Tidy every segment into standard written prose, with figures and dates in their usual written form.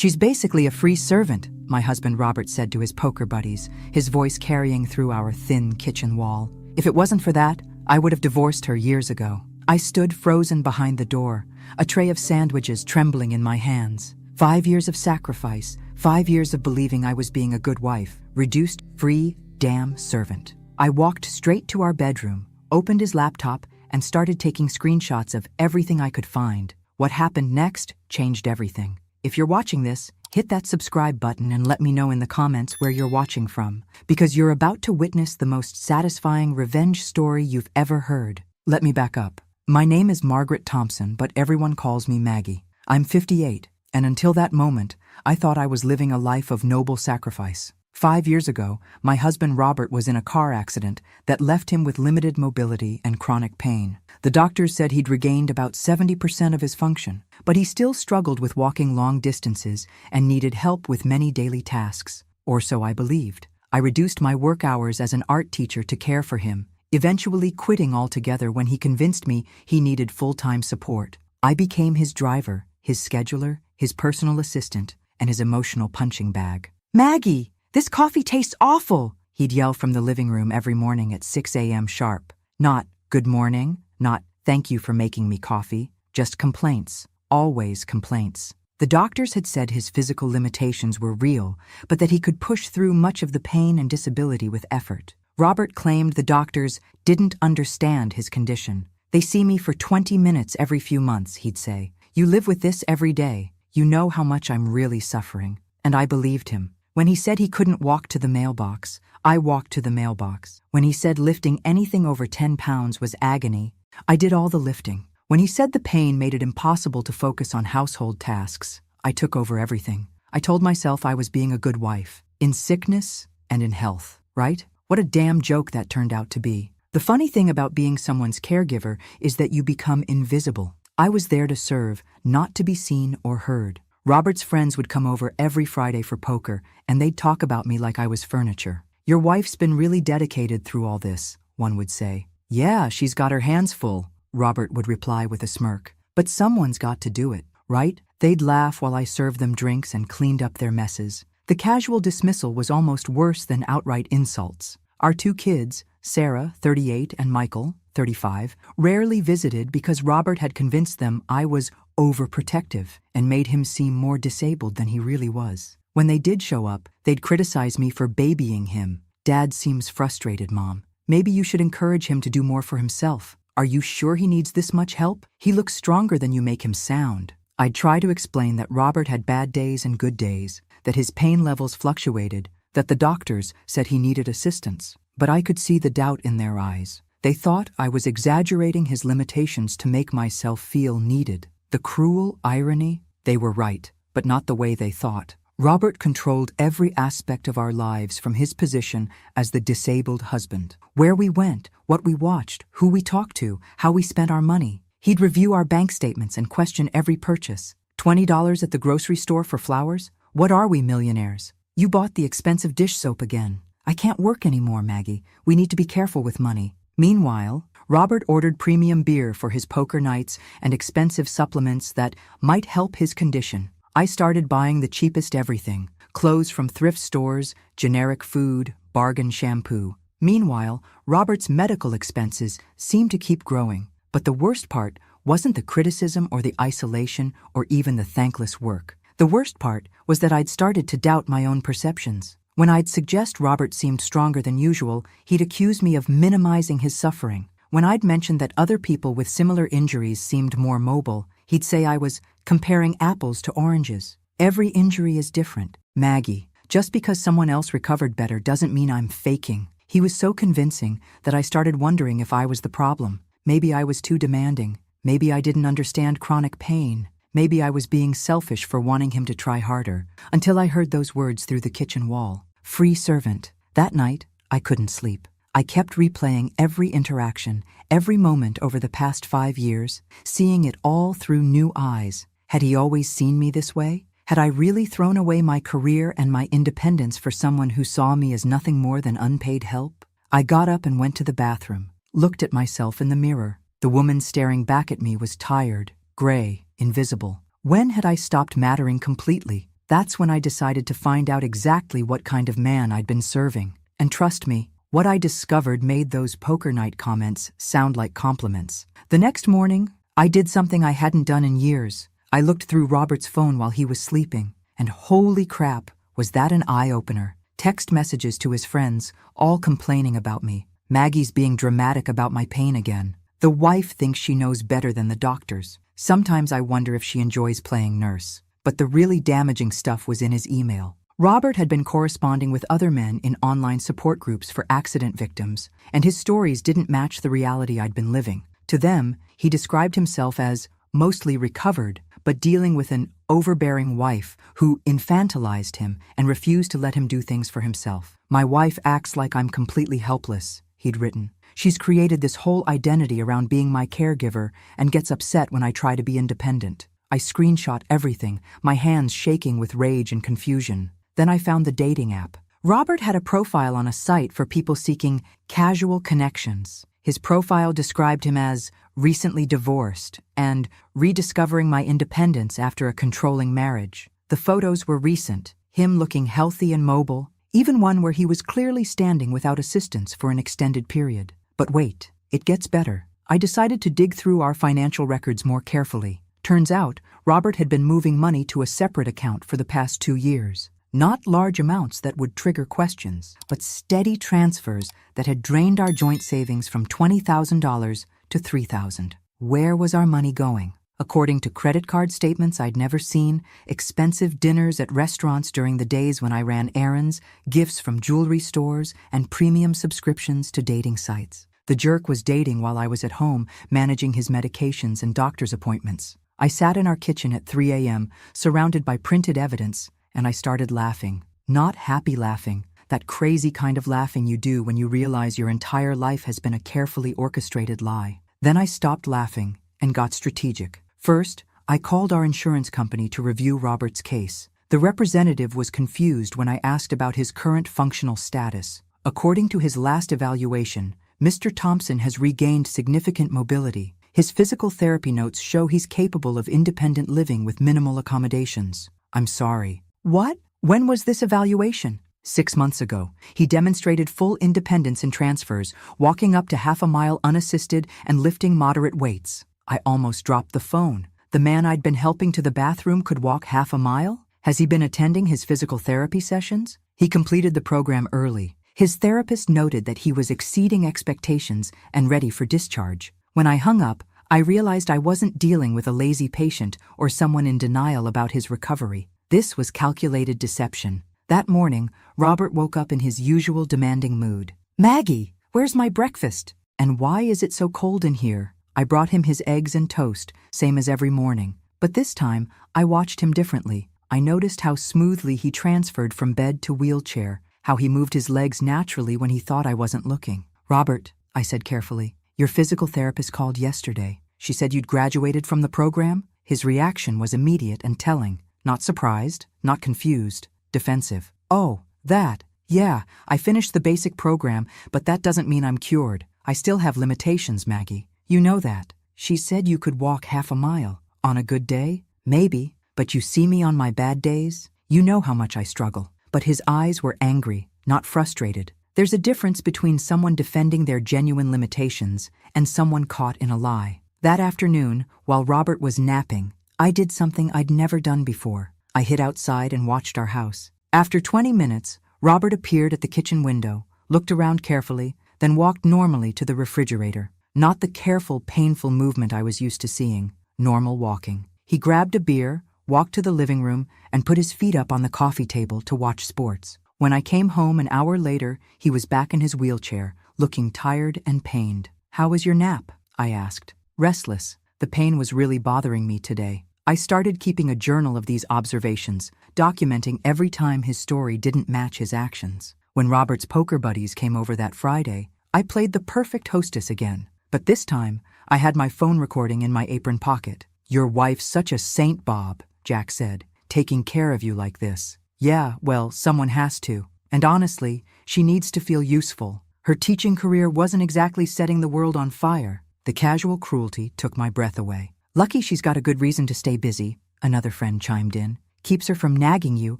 She's basically a free servant, my husband Robert said to his poker buddies, his voice carrying through our thin kitchen wall. If it wasn't for that, I would have divorced her years ago. I stood frozen behind the door, a tray of sandwiches trembling in my hands. 5 years of sacrifice, 5 years of believing I was being a good wife, reduced, free, damn servant. I walked straight to our bedroom, opened his laptop, and started taking screenshots of everything I could find. What happened next changed everything. If you're watching this, hit that subscribe button and let me know in the comments where you're watching from, because you're about to witness the most satisfying revenge story you've ever heard. Let me back up. My name is Margaret Thompson, but everyone calls me Maggie. I'm 58, and until that moment, I thought I was living a life of noble sacrifice. 5 years ago, my husband Robert was in a car accident that left him with limited mobility and chronic pain. The doctors said he'd regained about 70% of his function, but he still struggled with walking long distances and needed help with many daily tasks. Or so I believed. I reduced my work hours as an art teacher to care for him, eventually quitting altogether when he convinced me he needed full-time support. I became his driver, his scheduler, his personal assistant, and his emotional punching bag. "Maggie! This coffee tastes awful," he'd yell from the living room every morning at 6 a.m. sharp. Not, "Good morning," not, "Thank you for making me coffee," just complaints, always complaints. The doctors had said his physical limitations were real, but that he could push through much of the pain and disability with effort. Robert claimed the doctors didn't understand his condition. "They see me for 20 minutes every few months," he'd say. "You live with this every day. You know how much I'm really suffering." And I believed him. When he said he couldn't walk to the mailbox, I walked to the mailbox. When he said lifting anything over 10 pounds was agony, I did all the lifting. When he said the pain made it impossible to focus on household tasks, I took over everything. I told myself I was being a good wife, in sickness and in health, right? What a damn joke that turned out to be. The funny thing about being someone's caregiver is that you become invisible. I was there to serve, not to be seen or heard. Robert's friends would come over every Friday for poker, and they'd talk about me like I was furniture. "Your wife's been really dedicated through all this," one would say. "Yeah, she's got her hands full," Robert would reply with a smirk. "But someone's got to do it, right?" They'd laugh while I served them drinks and cleaned up their messes. The casual dismissal was almost worse than outright insults. Our 2 kids, Sarah, 38, and Michael, 35, rarely visited because Robert had convinced them I was overprotective and made him seem more disabled than he really was. When they did show up, they'd criticize me for babying him. "Dad seems frustrated, Mom. Maybe you should encourage him to do more for himself. Are you sure he needs this much help? He looks stronger than you make him sound." I'd try to explain that Robert had bad days and good days, that his pain levels fluctuated, that the doctors said he needed assistance. But I could see the doubt in their eyes. They thought I was exaggerating his limitations to make myself feel needed. The cruel irony? They were right, but not the way they thought. Robert controlled every aspect of our lives from his position as the disabled husband. Where we went, what we watched, who we talked to, how we spent our money. He'd review our bank statements and question every purchase. $20 at the grocery store for flowers? What are we, millionaires? You bought the expensive dish soap again. I can't work anymore, Maggie. We need to be careful with money. Meanwhile, Robert ordered premium beer for his poker nights and expensive supplements that might help his condition. I started buying the cheapest everything, clothes from thrift stores, generic food, bargain shampoo. Meanwhile, Robert's medical expenses seemed to keep growing. But the worst part wasn't the criticism or the isolation or even the thankless work. The worst part was that I'd started to doubt my own perceptions. When I'd suggest Robert seemed stronger than usual, he'd accuse me of minimizing his suffering. When I'd mentioned that other people with similar injuries seemed more mobile, he'd say I was comparing apples to oranges. Every injury is different. Maggie, just because someone else recovered better doesn't mean I'm faking. He was so convincing that I started wondering if I was the problem. Maybe I was too demanding. Maybe I didn't understand chronic pain. Maybe I was being selfish for wanting him to try harder, until I heard those words through the kitchen wall. Free servant. That night, I couldn't sleep. I kept replaying every interaction, every moment over the past 5 years, seeing it all through new eyes. Had he always seen me this way? Had I really thrown away my career and my independence for someone who saw me as nothing more than unpaid help? I got up and went to the bathroom, looked at myself in the mirror. The woman staring back at me was tired, gray, invisible. When had I stopped mattering completely? That's when I decided to find out exactly what kind of man I'd been serving. And trust me, what I discovered made those poker night comments sound like compliments. The next morning, I did something I hadn't done in years. I looked through Robert's phone while he was sleeping, and holy crap, was that an eye-opener. Text messages to his friends, all complaining about me. Maggie's being dramatic about my pain again. The wife thinks she knows better than the doctors. Sometimes I wonder if she enjoys playing nurse. But the really damaging stuff was in his email. Robert had been corresponding with other men in online support groups for accident victims, and his stories didn't match the reality I'd been living. To them, he described himself as mostly recovered, but dealing with an overbearing wife who infantilized him and refused to let him do things for himself. My wife acts like I'm completely helpless, he'd written. She's created this whole identity around being my caregiver and gets upset when I try to be independent. I screenshot everything, my hands shaking with rage and confusion. Then I found the dating app. Robert had a profile on a site for people seeking casual connections. His profile described him as recently divorced and rediscovering my independence after a controlling marriage. The photos were recent, him looking healthy and mobile, even one where he was clearly standing without assistance for an extended period. But wait, it gets better. I decided to dig through our financial records more carefully. Turns out, Robert had been moving money to a separate account for the past 2 years. Not large amounts that would trigger questions, but steady transfers that had drained our joint savings from $20,000 to $3,000. Where was our money going? According to credit card statements I'd never seen, expensive dinners at restaurants during the days when I ran errands, gifts from jewelry stores, and premium subscriptions to dating sites. The jerk was dating while I was at home, managing his medications and doctor's appointments. I sat in our kitchen at 3 a.m., surrounded by printed evidence, and I started laughing. Not happy laughing, that crazy kind of laughing you do when you realize your entire life has been a carefully orchestrated lie. Then I stopped laughing and got strategic. First, I called our insurance company to review Robert's case. The representative was confused when I asked about his current functional status. According to his last evaluation, Mr. Thompson has regained significant mobility. His physical therapy notes show he's capable of independent living with minimal accommodations. I'm sorry. What? When was this evaluation? 6 months ago. He demonstrated full independence in transfers, walking up to half a mile unassisted and lifting moderate weights. I almost dropped the phone. The man I'd been helping to the bathroom could walk half a mile? Has he been attending his physical therapy sessions? He completed the program early. His therapist noted that he was exceeding expectations and ready for discharge. When I hung up, I realized I wasn't dealing with a lazy patient or someone in denial about his recovery. This was calculated deception. That morning, Robert woke up in his usual demanding mood. "Maggie, where's my breakfast? And why is it so cold in here?" I brought him his eggs and toast, same as every morning. But this time, I watched him differently. I noticed how smoothly he transferred from bed to wheelchair, how he moved his legs naturally when he thought I wasn't looking. "Robert," I said carefully, "your physical therapist called yesterday. She said you'd graduated from the program?" His reaction was immediate and telling. Not surprised, not confused, defensive. "Oh, that. Yeah, I finished the basic program, but that doesn't mean I'm cured. I still have limitations, Maggie. You know that. She said you could walk half a mile. On a good day? Maybe. But you see me on my bad days? You know how much I struggle." But his eyes were angry, not frustrated. There's a difference between someone defending their genuine limitations and someone caught in a lie. That afternoon, while Robert was napping, I did something I'd never done before. I hid outside and watched our house. After 20 minutes, Robert appeared at the kitchen window, looked around carefully, then walked normally to the refrigerator. Not the careful, painful movement I was used to seeing. Normal walking. He grabbed a beer, walked to the living room, and put his feet up on the coffee table to watch sports. When I came home an hour later, he was back in his wheelchair, looking tired and pained. "How was your nap?" I asked. "Restless. The pain was really bothering me today." I started keeping a journal of these observations, documenting every time his story didn't match his actions. When Robert's poker buddies came over that Friday, I played the perfect hostess again. But this time, I had my phone recording in my apron pocket. "Your wife's such a saint, Bob," Jack said, "taking care of you like this." "Yeah, well, someone has to. And honestly, she needs to feel useful. Her teaching career wasn't exactly setting the world on fire." The casual cruelty took my breath away. "Lucky she's got a good reason to stay busy," another friend chimed in. Keeps her from nagging you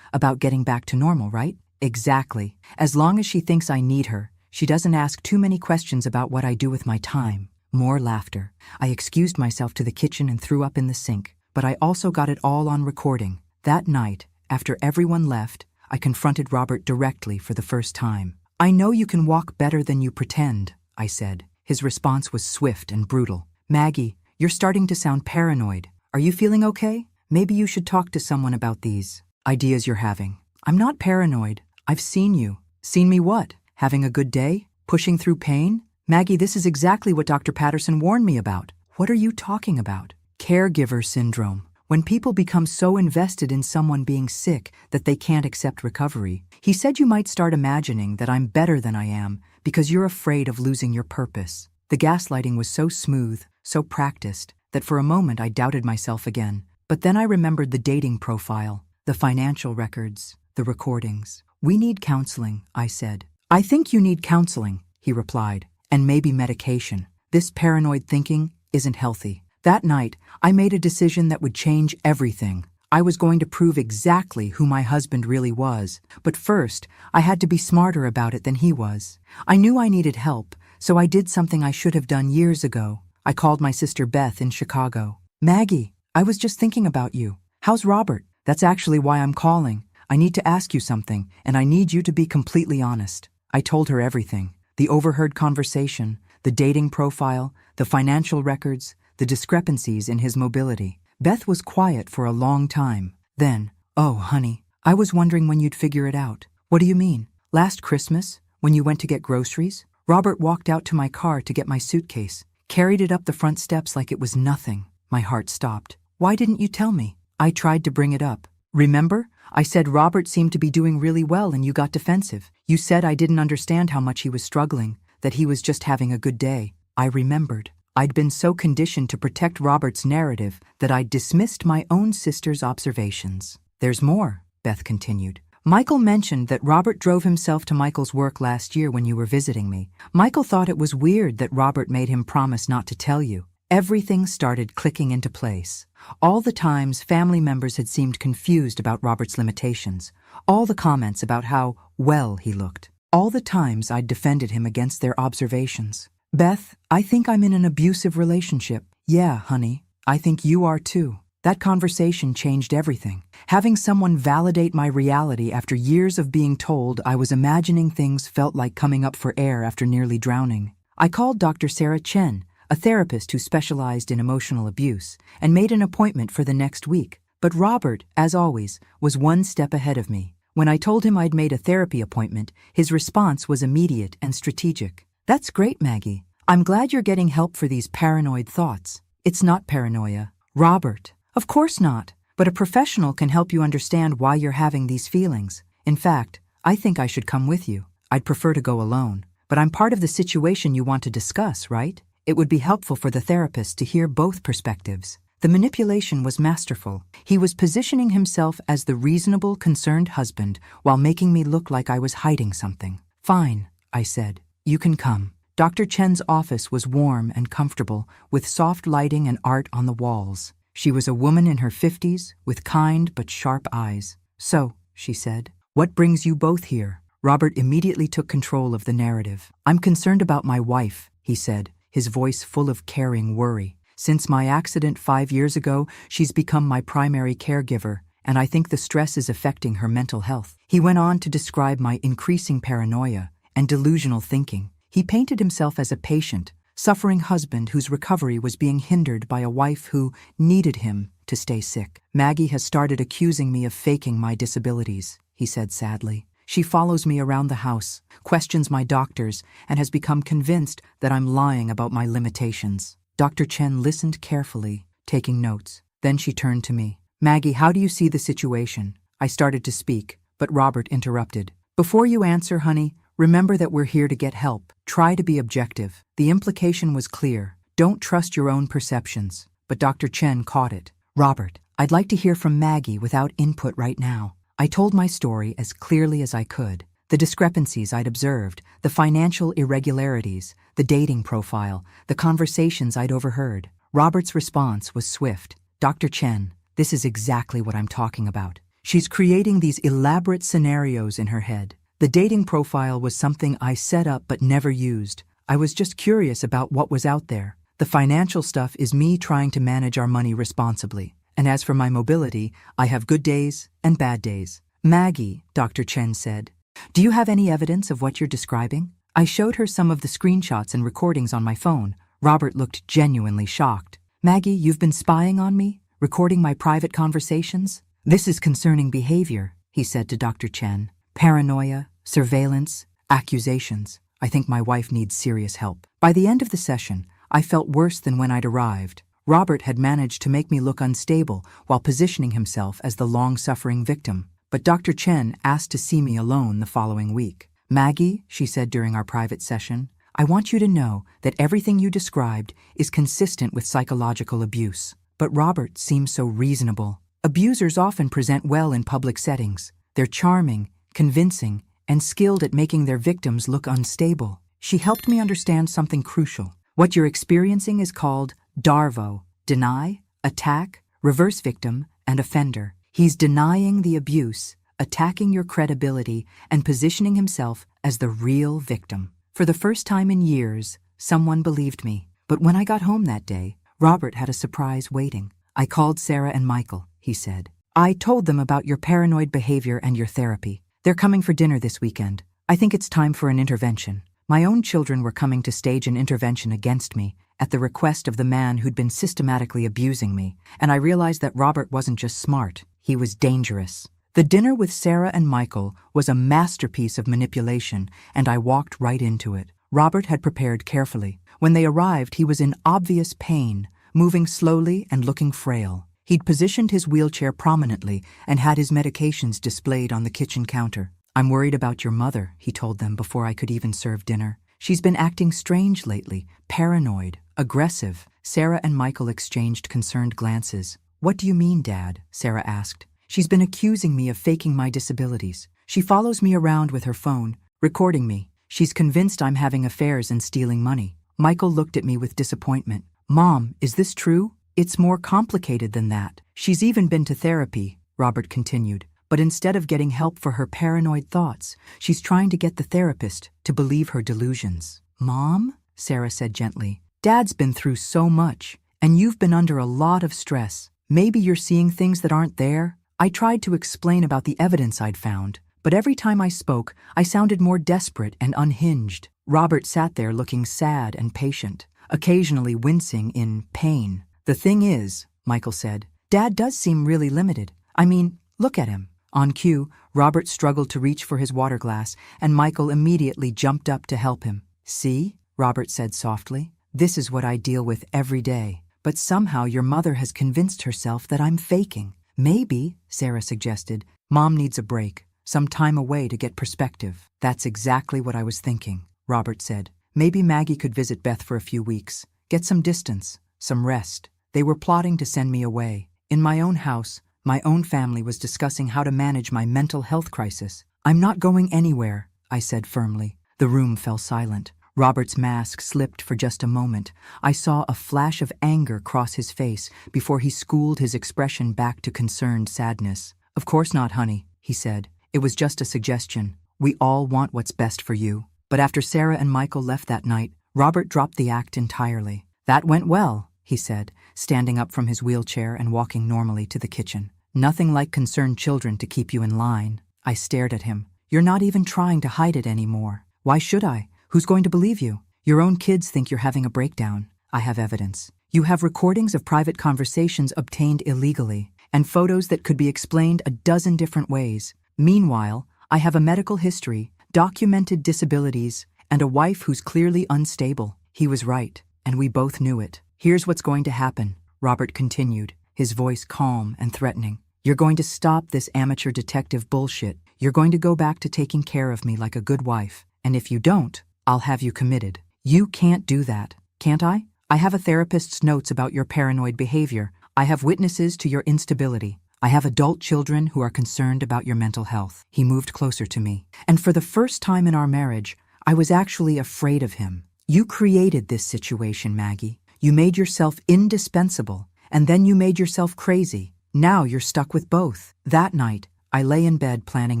about getting back to normal, right? Exactly. As long as she thinks I need her, she doesn't ask too many questions about what I do with my time. More laughter. I excused myself to the kitchen and threw up in the sink, but I also got it all on recording. That night, after everyone left, I confronted Robert directly for the first time. "I know you can walk better than you pretend," I said. His response was swift and brutal. "Maggie, you're starting to sound paranoid. Are you feeling okay? Maybe you should talk to someone about these ideas you're having." "I'm not paranoid. I've seen you." "Seen me what? Having a good day? Pushing through pain?" "Maggie, this is exactly what Dr. Patterson warned me about." "What are you talking about?" "Caregiver syndrome. When people become so invested in someone being sick that they can't accept recovery. He said you might start imagining that I'm better than I am because you're afraid of losing your purpose." The gaslighting was so smooth, so practiced, that for a moment I doubted myself again. But then I remembered the dating profile, the financial records, the recordings. "We need counseling," I said. "I think you need counseling," he replied, "and maybe medication. This paranoid thinking isn't healthy." That night, I made a decision that would change everything. I was going to prove exactly who my husband really was, but first, I had to be smarter about it than he was. I knew I needed help, so I did something I should have done years ago. I called my sister Beth in Chicago. "Maggie, I was just thinking about you. How's Robert?" "That's actually why I'm calling. I need to ask you something, and I need you to be completely honest." I told her everything. The overheard conversation, the dating profile, the financial records, the discrepancies in his mobility. Beth was quiet for a long time. Then, "Oh, honey, I was wondering when you'd figure it out." "What do you mean?" "Last Christmas, when you went to get groceries, Robert walked out to my car to get my suitcase, carried it up the front steps like it was nothing." My heart stopped. "Why didn't you tell me?" "I tried to bring it up. Remember? I said Robert seemed to be doing really well and you got defensive. You said I didn't understand how much he was struggling, that he was just having a good day." I remembered. I'd been so conditioned to protect Robert's narrative that I'd dismissed my own sister's observations. "There's more," Beth continued. "Michael mentioned that Robert drove himself to Michael's work last year when you were visiting me. Michael thought it was weird that Robert made him promise not to tell you." Everything started clicking into place. All the times family members had seemed confused about Robert's limitations. All the comments about how well he looked. All the times I'd defended him against their observations. "Beth, I think I'm in an abusive relationship." "Yeah, honey, I think you are too." That conversation changed everything. Having someone validate my reality after years of being told I was imagining things felt like coming up for air after nearly drowning. I called Dr. Sarah Chen, a therapist who specialized in emotional abuse, and made an appointment for the next week. But Robert, as always, was one step ahead of me. When I told him I'd made a therapy appointment, his response was immediate and strategic. "That's great, Maggie. I'm glad you're getting help for these paranoid thoughts." "It's not paranoia." "Robert, of course not. But a professional can help you understand why you're having these feelings. In fact, I think I should come with you. I'd prefer to go alone. But I'm part of the situation you want to discuss, right? It would be helpful for the therapist to hear both perspectives." The manipulation was masterful. He was positioning himself as the reasonable, concerned husband while making me look like I was hiding something. "Fine," I said. "You can come." Dr. Chen's office was warm and comfortable, with soft lighting and art on the walls. She was a woman in her 50s, with kind but sharp eyes. "So," she said, "what brings you both here?" Robert immediately took control of the narrative. "I'm concerned about my wife," he said, his voice full of caring worry. "Since my accident 5 years ago, she's become my primary caregiver, and I think the stress is affecting her mental health." He went on to describe my increasing paranoia and delusional thinking. He painted himself as a patient, suffering husband whose recovery was being hindered by a wife who needed him to stay sick. "Maggie has started accusing me of faking my disabilities," he said sadly. "She follows me around the house, questions my doctors, and has become convinced that I'm lying about my limitations." Dr. Chen listened carefully, taking notes. Then she turned to me. "Maggie, how do you see the situation?" I started to speak, but Robert interrupted. "Before you answer, honey, remember that we're here to get help. Try to be objective." The implication was clear. Don't trust your own perceptions. But Dr. Chen caught it. "Robert, I'd like to hear from Maggie without input right now." I told my story as clearly as I could. The discrepancies I'd observed, the financial irregularities, the dating profile, the conversations I'd overheard. Robert's response was swift. "Dr. Chen, this is exactly what I'm talking about. She's creating these elaborate scenarios in her head. The dating profile was something I set up but never used. I was just curious about what was out there. The financial stuff is me trying to manage our money responsibly. And as for my mobility, I have good days and bad days. Maggie, Dr. Chen said, do you have any evidence of what you're describing? I showed her some of the screenshots and recordings on my phone. Robert looked genuinely shocked. Maggie, you've been spying on me? Recording my private conversations? This is concerning behavior, he said to Dr. Chen. Paranoia, surveillance, accusations. I think my wife needs serious help. By the end of the session, I felt worse than when I'd arrived. Robert had managed to make me look unstable while positioning himself as the long-suffering victim. But Dr. Chen asked to see me alone the following week. Maggie, she said during our private session, I want you to know that everything you described is consistent with psychological abuse. But Robert seems so reasonable. Abusers often present well in public settings. They're charming, convincing, and skilled at making their victims look unstable. She helped me understand something crucial. What you're experiencing is called DARVO, deny, attack, reverse victim, and offender. He's denying the abuse, attacking your credibility, and positioning himself as the real victim. For the first time in years, someone believed me. But when I got home that day, Robert had a surprise waiting. I called Sarah and Michael, he said. I told them about your paranoid behavior and your therapy. They're coming for dinner this weekend. I think it's time for an intervention. My own children were coming to stage an intervention against me at the request of the man who'd been systematically abusing me, and I realized that Robert wasn't just smart, he was dangerous. The dinner with Sarah and Michael was a masterpiece of manipulation, and I walked right into it. Robert had prepared carefully. When they arrived, he was in obvious pain, moving slowly and looking frail. He'd positioned his wheelchair prominently and had his medications displayed on the kitchen counter. I'm worried about your mother, he told them before I could even serve dinner. She's been acting strange lately, paranoid, aggressive. Sarah and Michael exchanged concerned glances. What do you mean, Dad? Sarah asked. She's been accusing me of faking my disabilities. She follows me around with her phone, recording me. She's convinced I'm having affairs and stealing money. Michael looked at me with disappointment. Mom, is this true? It's more complicated than that. She's even been to therapy, Robert continued. But instead of getting help for her paranoid thoughts, she's trying to get the therapist to believe her delusions. Mom? Sarah said gently. Dad's been through so much, and you've been under a lot of stress. Maybe you're seeing things that aren't there. I tried to explain about the evidence I'd found, but every time I spoke, I sounded more desperate and unhinged. Robert sat there looking sad and patient, occasionally wincing in pain. The thing is, Michael said, Dad does seem really limited. I mean, look at him. On cue, Robert struggled to reach for his water glass, and Michael immediately jumped up to help him. See, Robert said softly, this is what I deal with every day. But somehow your mother has convinced herself that I'm faking. Maybe, Sarah suggested, Mom needs a break, some time away to get perspective. That's exactly what I was thinking, Robert said. Maybe Maggie could visit Beth for a few weeks, get some distance, some rest. They were plotting to send me away. In my own house, my own family was discussing how to manage my mental health crisis. I'm not going anywhere, I said firmly. The room fell silent. Robert's mask slipped for just a moment. I saw a flash of anger cross his face before he schooled his expression back to concerned sadness. Of course not, honey, he said. It was just a suggestion. We all want what's best for you. But after Sarah and Michael left that night, Robert dropped the act entirely. That went well, he said, standing up from his wheelchair and walking normally to the kitchen. Nothing like concerned children to keep you in line. I stared at him. You're not even trying to hide it anymore. Why should I? Who's going to believe you? Your own kids think you're having a breakdown. I have evidence. You have recordings of private conversations obtained illegally, and photos that could be explained a dozen different ways. Meanwhile, I have a medical history, documented disabilities, and a wife who's clearly unstable. He was right, and we both knew it. Here's what's going to happen, Robert continued, his voice calm and threatening. You're going to stop this amateur detective bullshit. You're going to go back to taking care of me like a good wife. And if you don't, I'll have you committed. You can't do that, can't I? I have a therapist's notes about your paranoid behavior. I have witnesses to your instability. I have adult children who are concerned about your mental health. He moved closer to me. And for the first time in our marriage, I was actually afraid of him. You created this situation, Maggie. You made yourself indispensable, and then you made yourself crazy. Now you're stuck with both. That night, I lay in bed planning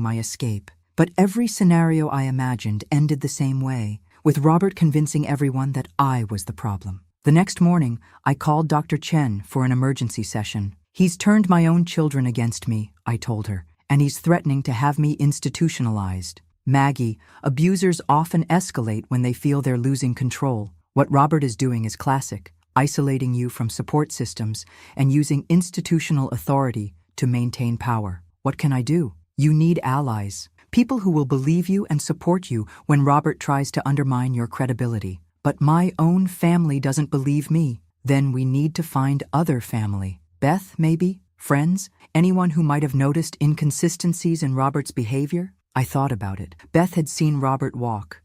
my escape. But every scenario I imagined ended the same way, with Robert convincing everyone that I was the problem. The next morning, I called Dr. Chen for an emergency session. "He's turned my own children against me," I told her, "and he's threatening to have me institutionalized." "Maggie, abusers often escalate when they feel they're losing control. What Robert is doing is classic, isolating you from support systems and using institutional authority to maintain power. What can I do? You need allies. People who will believe you and support you when Robert tries to undermine your credibility. But my own family doesn't believe me. Then we need to find other family. Beth, maybe? Friends? Anyone who might have noticed inconsistencies in Robert's behavior?" I thought about it. Beth had seen Robert walk.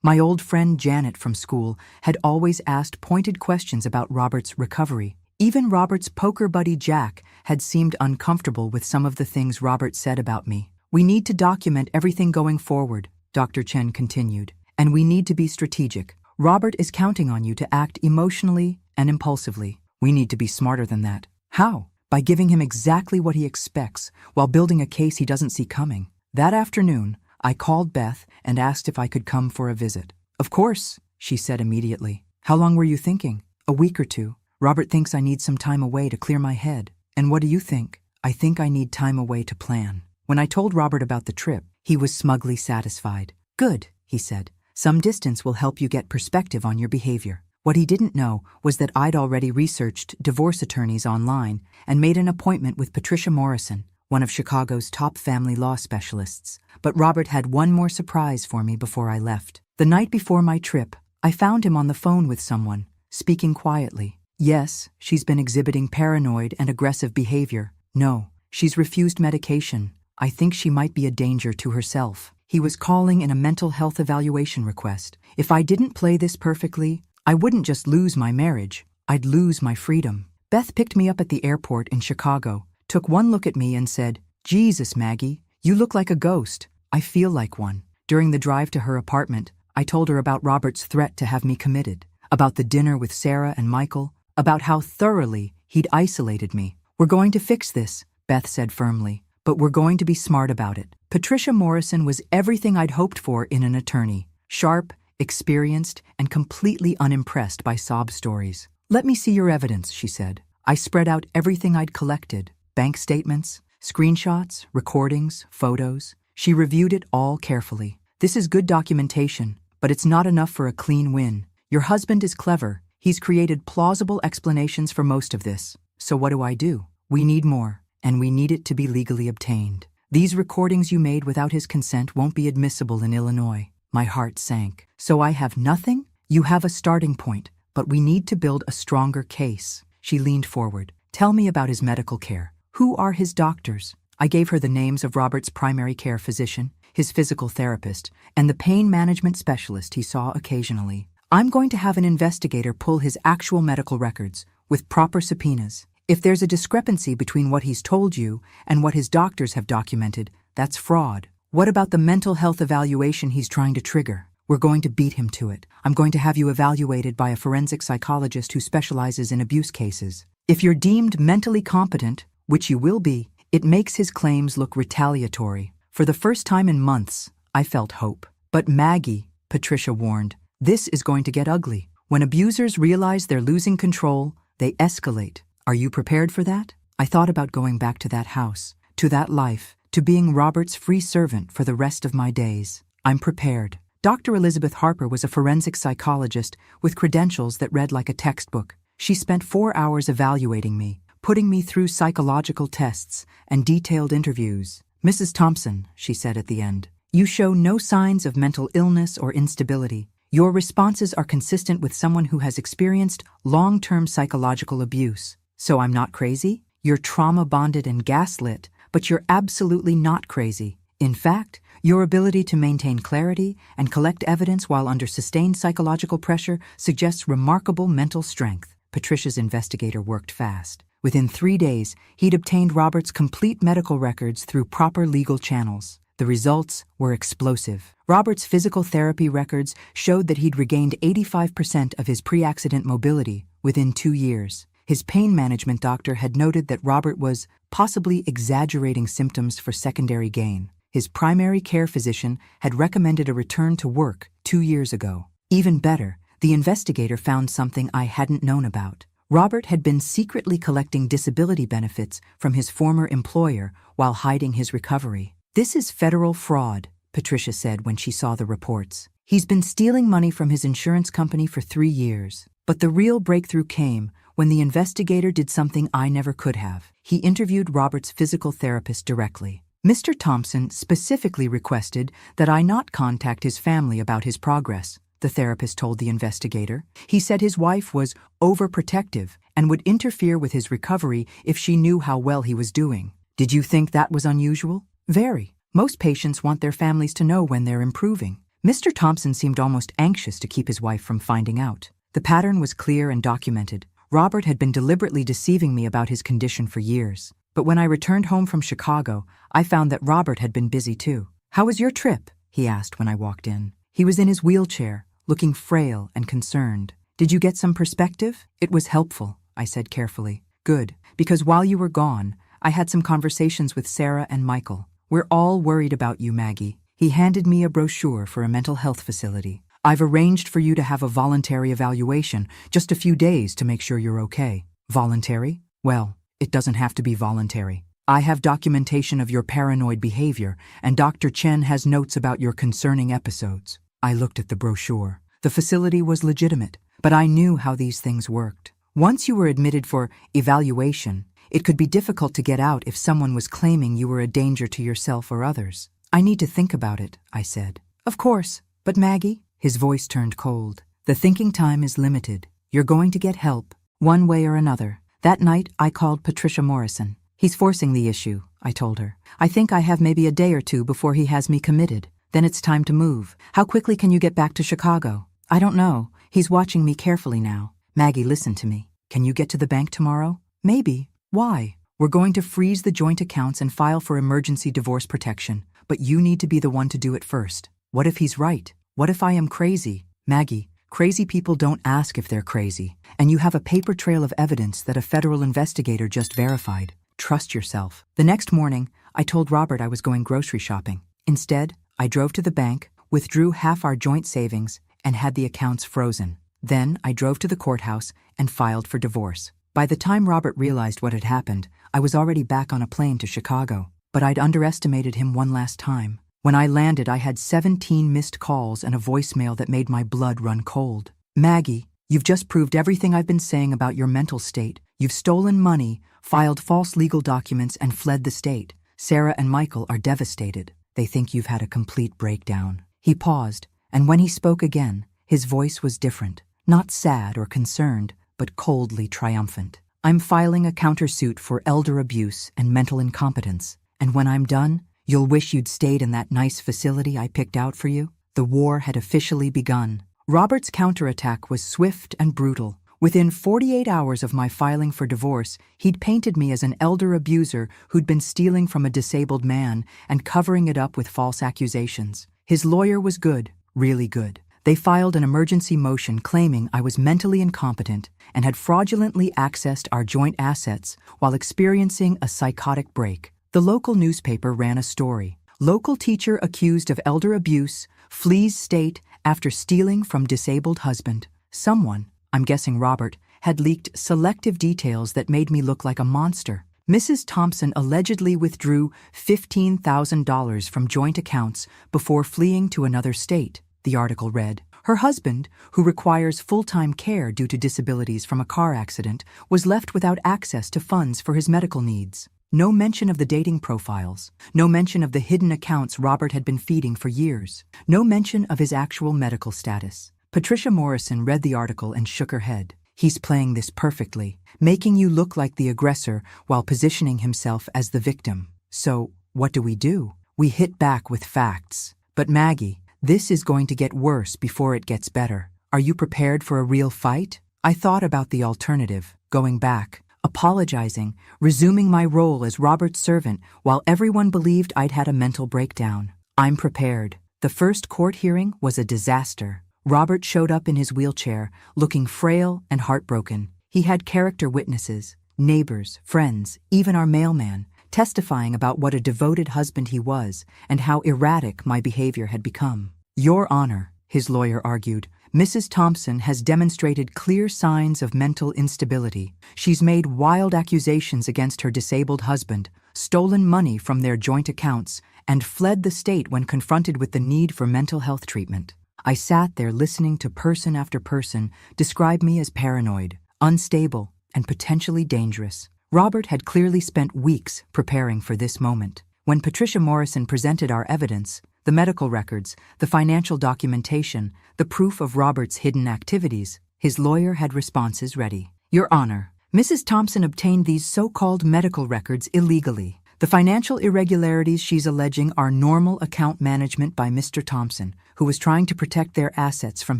My old friend Janet from school had always asked pointed questions about Robert's recovery. Even Robert's poker buddy Jack had seemed uncomfortable with some of the things Robert said about me. "We need to document everything going forward," Dr. Chen continued. "And we need to be strategic. Robert is counting on you to act emotionally and impulsively. We need to be smarter than that." "How?" "By giving him exactly what he expects, while building a case he doesn't see coming." That afternoon, I called Beth and asked if I could come for a visit. "Of course," she said immediately. "How long were you thinking?" "A week or two. Robert thinks I need some time away to clear my head." "And what do you think?" "I think I need time away to plan." When I told Robert about the trip, he was smugly satisfied. "Good," he said. "Some distance will help you get perspective on your behavior." What he didn't know was that I'd already researched divorce attorneys online and made an appointment with Patricia Morrison, one of Chicago's top family law specialists. But Robert had one more surprise for me before I left. The night before my trip, I found him on the phone with someone, speaking quietly. "Yes, she's been exhibiting paranoid and aggressive behavior. No, she's refused medication. I think she might be a danger to herself." He was calling in a mental health evaluation request. If I didn't play this perfectly, I wouldn't just lose my marriage, I'd lose my freedom. Beth picked me up at the airport in Chicago, took one look at me and said, "Jesus, Maggie, you look like a ghost." I feel like one. During the drive to her apartment, I told her about Robert's threat to have me committed, about the dinner with Sarah and Michael, about how thoroughly he'd isolated me. "We're going to fix this," Beth said firmly, "but we're going to be smart about it." Patricia Morrison was everything I'd hoped for in an attorney. Sharp, experienced, and completely unimpressed by sob stories. "Let me see your evidence," she said. I spread out everything I'd collected: bank statements, screenshots, recordings, photos. She reviewed it all carefully. "This is good documentation, but it's not enough for a clean win. Your husband is clever. He's created plausible explanations for most of this. So what do? We need more, and we need it to be legally obtained. These recordings you made without his consent won't be admissible in Illinois." My heart sank. "So I have nothing? You have a starting point, but we need to build a stronger case." She leaned forward. "Tell me about his medical care. Who are his doctors?" I gave her the names of Robert's primary care physician, his physical therapist, and the pain management specialist he saw occasionally. "I'm going to have an investigator pull his actual medical records, with proper subpoenas. If there's a discrepancy between what he's told you and what his doctors have documented, that's fraud. What about the mental health evaluation he's trying to trigger? We're going to beat him to it. I'm going to have you evaluated by a forensic psychologist who specializes in abuse cases. If you're deemed mentally competent, which you will be, it makes his claims look retaliatory." For the first time in months, I felt hope. "But Maggie," Patricia warned, "this is going to get ugly. When abusers realize they're losing control, they escalate. Are you prepared for that?" I thought about going back to that house, to that life, to being Robert's free servant for the rest of my days. "I'm prepared." Dr. Elizabeth Harper was a forensic psychologist with credentials that read like a textbook. She spent 4 hours evaluating me, putting me through psychological tests and detailed interviews. "Mrs. Thompson," she said at the end, "you show no signs of mental illness or instability. Your responses are consistent with someone who has experienced long-term psychological abuse. So I'm not crazy? You're trauma-bonded and gaslit, but you're absolutely not crazy. In fact, your ability to maintain clarity and collect evidence while under sustained psychological pressure suggests remarkable mental strength." Patricia's investigator worked fast. Within 3 days, he'd obtained Robert's complete medical records through proper legal channels. The results were explosive. Robert's physical therapy records showed that he'd regained 85% of his pre-accident mobility within 2 years. His pain management doctor had noted that Robert was possibly exaggerating symptoms for secondary gain. His primary care physician had recommended a return to work 2 years ago. Even better, the investigator found something I hadn't known about. Robert had been secretly collecting disability benefits from his former employer while hiding his recovery. "This is federal fraud," Patricia said when she saw the reports. "He's been stealing money from his insurance company for 3 years. But the real breakthrough came when the investigator did something I never could have. He interviewed Robert's physical therapist directly. Mr. Thompson specifically requested that I not contact his family about his progress," the therapist told the investigator. "He said his wife was overprotective and would interfere with his recovery if she knew how well he was doing." "Did you think that was unusual?" "Very. Most patients want their families to know when they're improving." Mr. Thompson seemed almost anxious to keep his wife from finding out. The pattern was clear and documented. Robert had been deliberately deceiving me about his condition for years. But when I returned home from Chicago, I found that Robert had been busy too. "How was your trip?" he asked when I walked in. He was in his wheelchair, looking frail and concerned. "Did you get some perspective?" "It was helpful," I said carefully. "Good, because while you were gone, I had some conversations with Sarah and Michael. We're all worried about you, Maggie." He handed me a brochure for a mental health facility. "I've arranged for you to have a voluntary evaluation, just a few days to make sure you're okay." "Voluntary?" "Well, it doesn't have to be voluntary. I have documentation of your paranoid behavior, and Dr. Chen has notes about your concerning episodes." I looked at the brochure. The facility was legitimate, but I knew how these things worked. Once you were admitted for evaluation, it could be difficult to get out if someone was claiming you were a danger to yourself or others. "I need to think about it," I said. "Of course, but Maggie," his voice turned cold, "the thinking time is limited. You're going to get help, one way or another." That night, I called Patricia Morrison. "He's forcing the issue," I told her. "I think I have maybe a day or two before he has me committed. Then it's time to move. How quickly can you get back to Chicago?" "I don't know. He's watching me carefully now." "Maggie, listen to me. Can you get to the bank tomorrow?" "Maybe." "Why?" "We're going to freeze the joint accounts and file for emergency divorce protection, but you need to be the one to do it first." "What if he's right? What if I am crazy?" "Maggie, crazy people don't ask if they're crazy, and you have a paper trail of evidence that a federal investigator just verified. Trust yourself." The next morning, I told Robert I was going grocery shopping. Instead, I drove to the bank, withdrew half our joint savings, and had the accounts frozen. Then I drove to the courthouse and filed for divorce. By the time Robert realized what had happened, I was already back on a plane to Chicago. But I'd underestimated him one last time. When I landed, I had 17 missed calls and a voicemail that made my blood run cold. "Maggie, you've just proved everything I've been saying about your mental state. You've stolen money, filed false legal documents, and fled the state. Sarah and Michael are devastated. They think you've had a complete breakdown." He paused, and when he spoke again, his voice was different. Not sad or concerned, but coldly triumphant. "I'm filing a countersuit for elder abuse and mental incompetence. And when I'm done, you'll wish you'd stayed in that nice facility I picked out for you." The war had officially begun. Robert's counterattack was swift and brutal. Within 48 hours of my filing for divorce, he'd painted me as an elder abuser who'd been stealing from a disabled man and covering it up with false accusations. His lawyer was good, really good. They filed an emergency motion claiming I was mentally incompetent and had fraudulently accessed our joint assets while experiencing a psychotic break. The local newspaper ran a story. "Local teacher accused of elder abuse flees state after stealing from disabled husband." Someone, I'm guessing Robert, had leaked selective details that made me look like a monster. Mrs. Thompson allegedly withdrew $15,000 from joint accounts before fleeing to another state, the article read. Her husband, who requires full-time care due to disabilities from a car accident, was left without access to funds for his medical needs. No mention of the dating profiles. No mention of the hidden accounts Robert had been feeding for years. No mention of his actual medical status. Patricia Morrison read the article and shook her head. "He's playing this perfectly, making you look like the aggressor while positioning himself as the victim. So, what do? We hit back with facts. But Maggie, this is going to get worse before it gets better. Are you prepared for a real fight?" I thought about the alternative, going back, apologizing, resuming my role as Robert's servant while everyone believed I'd had a mental breakdown. I'm prepared. The first court hearing was a disaster. Robert showed up in his wheelchair, looking frail and heartbroken. He had character witnesses, neighbors, friends, even our mailman, testifying about what a devoted husband he was and how erratic my behavior had become. Your Honor, his lawyer argued, Mrs. Thompson has demonstrated clear signs of mental instability. She's made wild accusations against her disabled husband, stolen money from their joint accounts, and fled the state when confronted with the need for mental health treatment. I sat there listening to person after person describe me as paranoid, unstable, and potentially dangerous. Robert had clearly spent weeks preparing for this moment. When Patricia Morrison presented our evidence, the medical records, the financial documentation, the proof of Robert's hidden activities, his lawyer had responses ready. Your Honor, Mrs. Thompson obtained these so-called medical records illegally. The financial irregularities she's alleging are normal account management by Mr. Thompson, who was trying to protect their assets from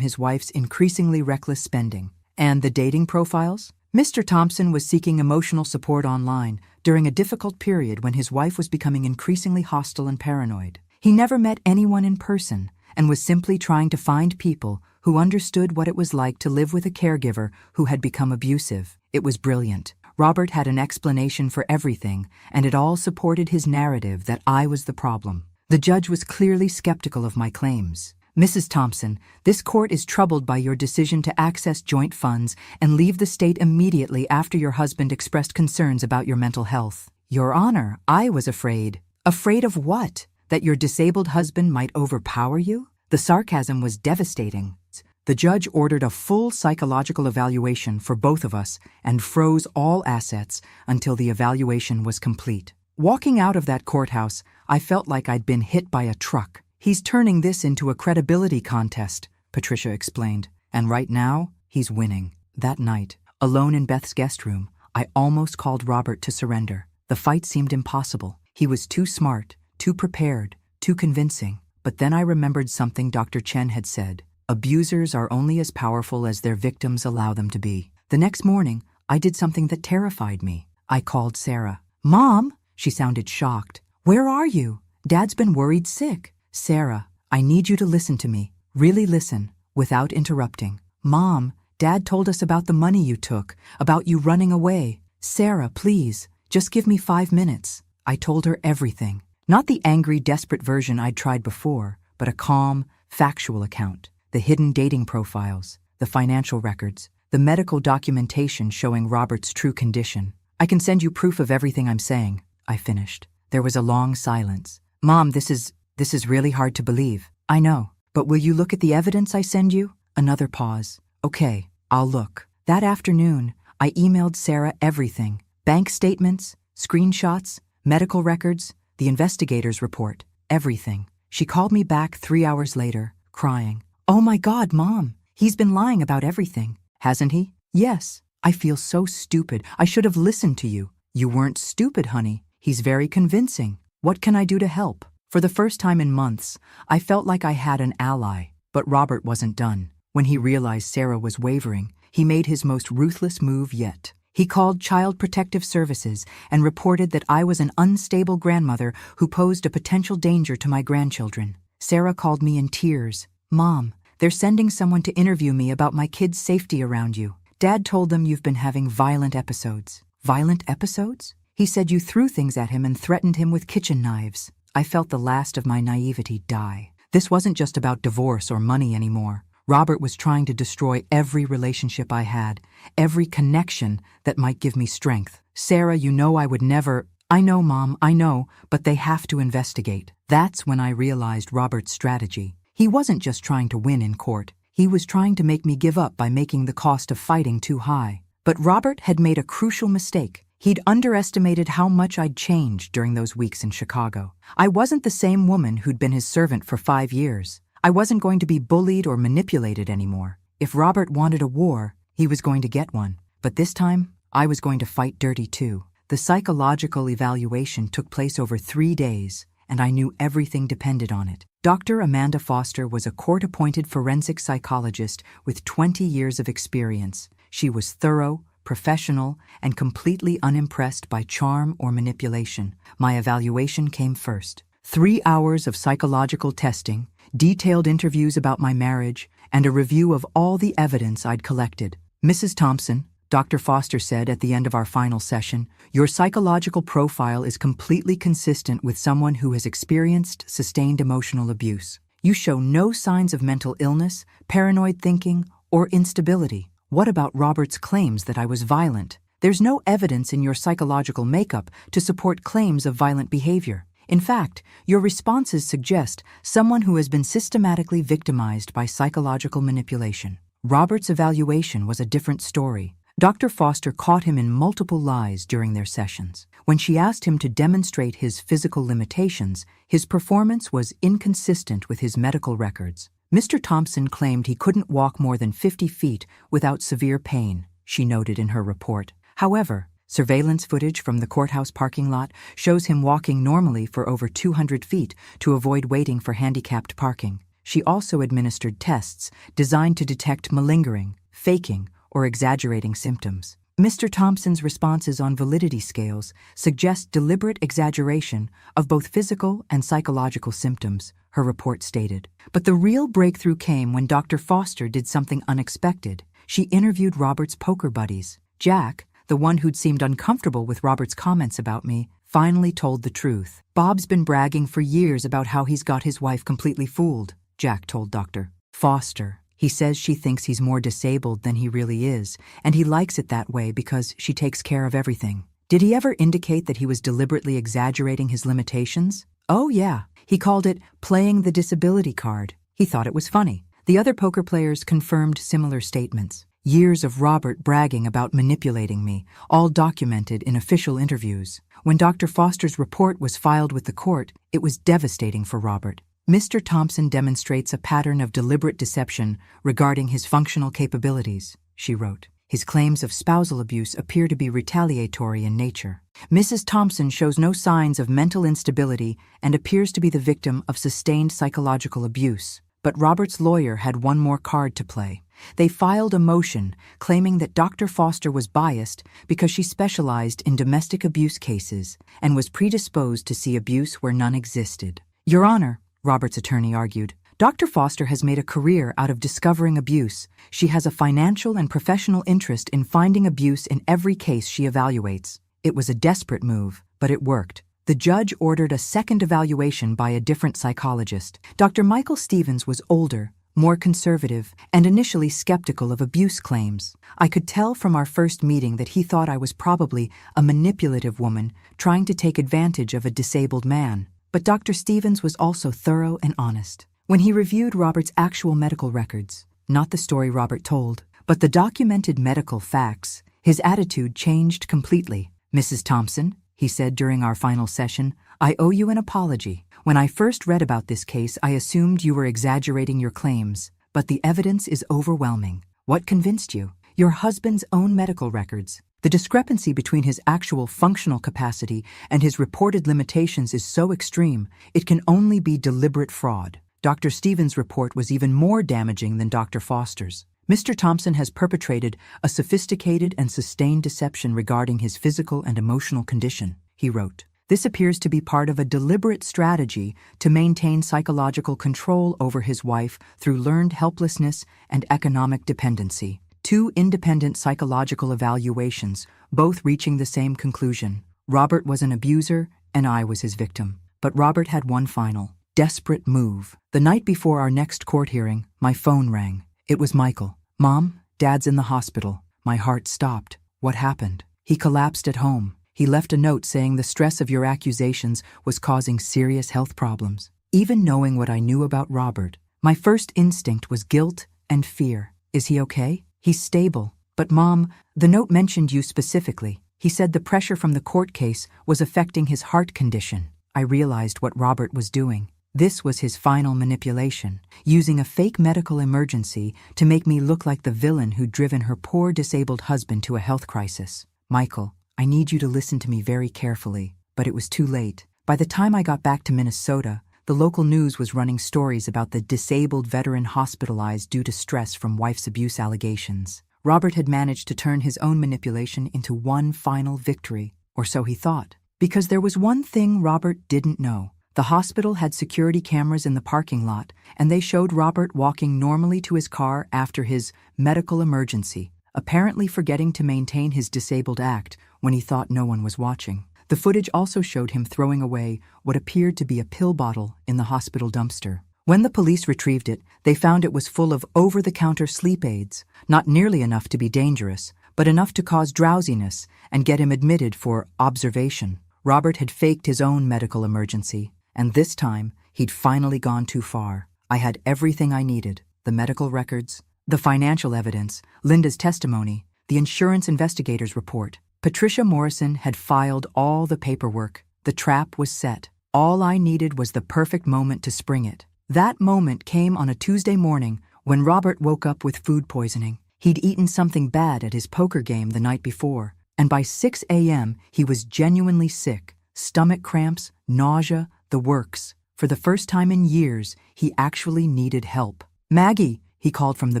his wife's increasingly reckless spending. And the dating profiles? Mr. Thompson was seeking emotional support online during a difficult period when his wife was becoming increasingly hostile and paranoid. He never met anyone in person and was simply trying to find people who understood what it was like to live with a caregiver who had become abusive. It was brilliant. Robert had an explanation for everything, and it all supported his narrative that I was the problem. The judge was clearly skeptical of my claims. Mrs. Thompson, this court is troubled by your decision to access joint funds and leave the state immediately after your husband expressed concerns about your mental health. Your Honor, I was afraid. Afraid of what? That your disabled husband might overpower you? The sarcasm was devastating. The judge ordered a full psychological evaluation for both of us and froze all assets until the evaluation was complete. Walking out of that courthouse, I felt like I'd been hit by a truck. He's turning this into a credibility contest, Patricia explained, and right now, he's winning. That night, alone in Beth's guest room, I almost called Robert to surrender. The fight seemed impossible. He was too smart, too prepared, too convincing. But then I remembered something Dr. Chen had said. Abusers are only as powerful as their victims allow them to be. The next morning, I did something that terrified me. I called Sarah. Mom, she sounded shocked. Where are you? Dad's been worried sick. Sarah, I need you to listen to me. Really listen, without interrupting. Mom, Dad told us about the money you took, about you running away. Sarah, please, just give me 5 minutes. I told her everything. Not the angry, desperate version I'd tried before, but a calm, factual account. The hidden dating profiles, the financial records, the medical documentation showing Robert's true condition. I can send you proof of everything I'm saying, I finished. There was a long silence. Mom, this is really hard to believe. I know, but will you look at the evidence I send you? Another pause. Okay, I'll look. That afternoon, I emailed Sarah everything. Bank statements, screenshots, medical records, the investigator's report, everything. She called me back 3 hours later, crying. Oh my God, Mom, he's been lying about everything, hasn't he? Yes. I feel so stupid. I should have listened to you. You weren't stupid, honey. He's very convincing. What can I do to help? For the first time in months, I felt like I had an ally. But Robert wasn't done. When he realized Sarah was wavering, he made his most ruthless move yet. He called Child Protective Services and reported that I was an unstable grandmother who posed a potential danger to my grandchildren. Sarah called me in tears. Mom, they're sending someone to interview me about my kids' safety around you. Dad told them you've been having violent episodes. Violent episodes? He said you threw things at him and threatened him with kitchen knives. I felt the last of my naivety die. This wasn't just about divorce or money anymore. Robert was trying to destroy every relationship I had, every connection that might give me strength. Sarah, you know I would never... I know, Mom, I know, but they have to investigate. That's when I realized Robert's strategy. He wasn't just trying to win in court. He was trying to make me give up by making the cost of fighting too high. But Robert had made a crucial mistake. He'd underestimated how much I'd changed during those weeks in Chicago. I wasn't the same woman who'd been his servant for 5 years. I wasn't going to be bullied or manipulated anymore. If Robert wanted a war, he was going to get one. But this time, I was going to fight dirty too. The psychological evaluation took place over 3 days, and I knew everything depended on it. Dr. Amanda Foster was a court-appointed forensic psychologist with 20 years of experience. She was thorough, professional, and completely unimpressed by charm or manipulation. My evaluation came first. 3 hours of psychological testing, detailed interviews about my marriage, and a review of all the evidence I'd collected. Mrs. Thompson, Dr. Foster said at the end of our final session, "Your psychological profile is completely consistent with someone who has experienced sustained emotional abuse. You show no signs of mental illness, paranoid thinking, or instability. What about Robert's claims that I was violent? There's no evidence in your psychological makeup to support claims of violent behavior. In fact, your responses suggest someone who has been systematically victimized by psychological manipulation." Robert's evaluation was a different story. Dr. Foster caught him in multiple lies during their sessions. When she asked him to demonstrate his physical limitations, his performance was inconsistent with his medical records. Mr. Thompson claimed he couldn't walk more than 50 feet without severe pain, she noted in her report. However, surveillance footage from the courthouse parking lot shows him walking normally for over 200 feet to avoid waiting for handicapped parking. She also administered tests designed to detect malingering, faking, or exaggerating symptoms. Mr. Thompson's responses on validity scales suggest deliberate exaggeration of both physical and psychological symptoms, her report stated. But the real breakthrough came when Dr. Foster did something unexpected. She interviewed Robert's poker buddies. Jack, the one who'd seemed uncomfortable with Robert's comments about me, finally told the truth. "Bob's been bragging for years about how he's got his wife completely fooled," Jack told Dr. Foster. "He says she thinks he's more disabled than he really is, and he likes it that way because she takes care of everything." Did he ever indicate that he was deliberately exaggerating his limitations? Oh yeah, he called it playing the disability card. He thought it was funny. The other poker players confirmed similar statements. Years of Robert bragging about manipulating me, all documented in official interviews. When Dr. Foster's report was filed with the court, it was devastating for Robert. Mr. Thompson demonstrates a pattern of deliberate deception regarding his functional capabilities, she wrote. His claims of spousal abuse appear to be retaliatory in nature. Mrs. Thompson shows no signs of mental instability and appears to be the victim of sustained psychological abuse. But Robert's lawyer had one more card to play. They filed a motion claiming that Dr. Foster was biased because she specialized in domestic abuse cases and was predisposed to see abuse where none existed. "Your Honor," Robert's attorney argued, "Dr. Foster has made a career out of discovering abuse. She has a financial and professional interest in finding abuse in every case she evaluates. It was a desperate move, but it worked." The judge ordered a second evaluation by a different psychologist. Dr. Michael Stevens was older, more conservative, and initially skeptical of abuse claims. I could tell from our first meeting that he thought I was probably a manipulative woman trying to take advantage of a disabled man. But Dr. Stevens was also thorough and honest. When he reviewed Robert's actual medical records, not the story Robert told, but the documented medical facts, his attitude changed completely. "Mrs. Thompson," he said during our final session, "I owe you an apology. When I first read about this case, I assumed you were exaggerating your claims, but the evidence is overwhelming. What convinced you? Your husband's own medical records. The discrepancy between his actual functional capacity and his reported limitations is so extreme, it can only be deliberate fraud." Dr. Stevens' report was even more damaging than Dr. Foster's. "Mr. Thompson has perpetrated a sophisticated and sustained deception regarding his physical and emotional condition," he wrote. "This appears to be part of a deliberate strategy to maintain psychological control over his wife through learned helplessness and economic dependency." Two independent psychological evaluations, both reaching the same conclusion. Robert was an abuser, and I was his victim. But Robert had one final, desperate move. The night before our next court hearing, my phone rang. It was Michael. "Mom, Dad's in the hospital." My heart stopped. "What happened?" "He collapsed at home. He left a note saying the stress of your accusations was causing serious health problems." Even knowing what I knew about Robert, my first instinct was guilt and fear. "Is he okay?" "He's stable. But Mom, the note mentioned you specifically. He said the pressure from the court case was affecting his heart condition." I realized what Robert was doing. This was his final manipulation, using a fake medical emergency to make me look like the villain who'd driven her poor disabled husband to a health crisis. "Michael, I need you to listen to me very carefully." But it was too late. By the time I got back to Minnesota, the local news was running stories about the disabled veteran hospitalized due to stress from wife's abuse allegations. Robert had managed to turn his own manipulation into one final victory, or so he thought. Because there was one thing Robert didn't know. The hospital had security cameras in the parking lot, and they showed Robert walking normally to his car after his medical emergency, apparently forgetting to maintain his disabled act when he thought no one was watching. The footage also showed him throwing away what appeared to be a pill bottle in the hospital dumpster. When the police retrieved it, they found it was full of over-the-counter sleep aids, not nearly enough to be dangerous, but enough to cause drowsiness and get him admitted for observation. Robert had faked his own medical emergency, and this time he'd finally gone too far. I had everything I needed: the medical records, the financial evidence, Linda's testimony, the insurance investigator's report. Patricia Morrison had filed all the paperwork. The trap was set. All I needed was the perfect moment to spring it. That moment came on a Tuesday morning when Robert woke up with food poisoning. He'd eaten something bad at his poker game the night before, and by 6 a.m. he was genuinely sick. Stomach cramps, nausea, the works. For the first time in years, he actually needed help. "Maggie," he called from the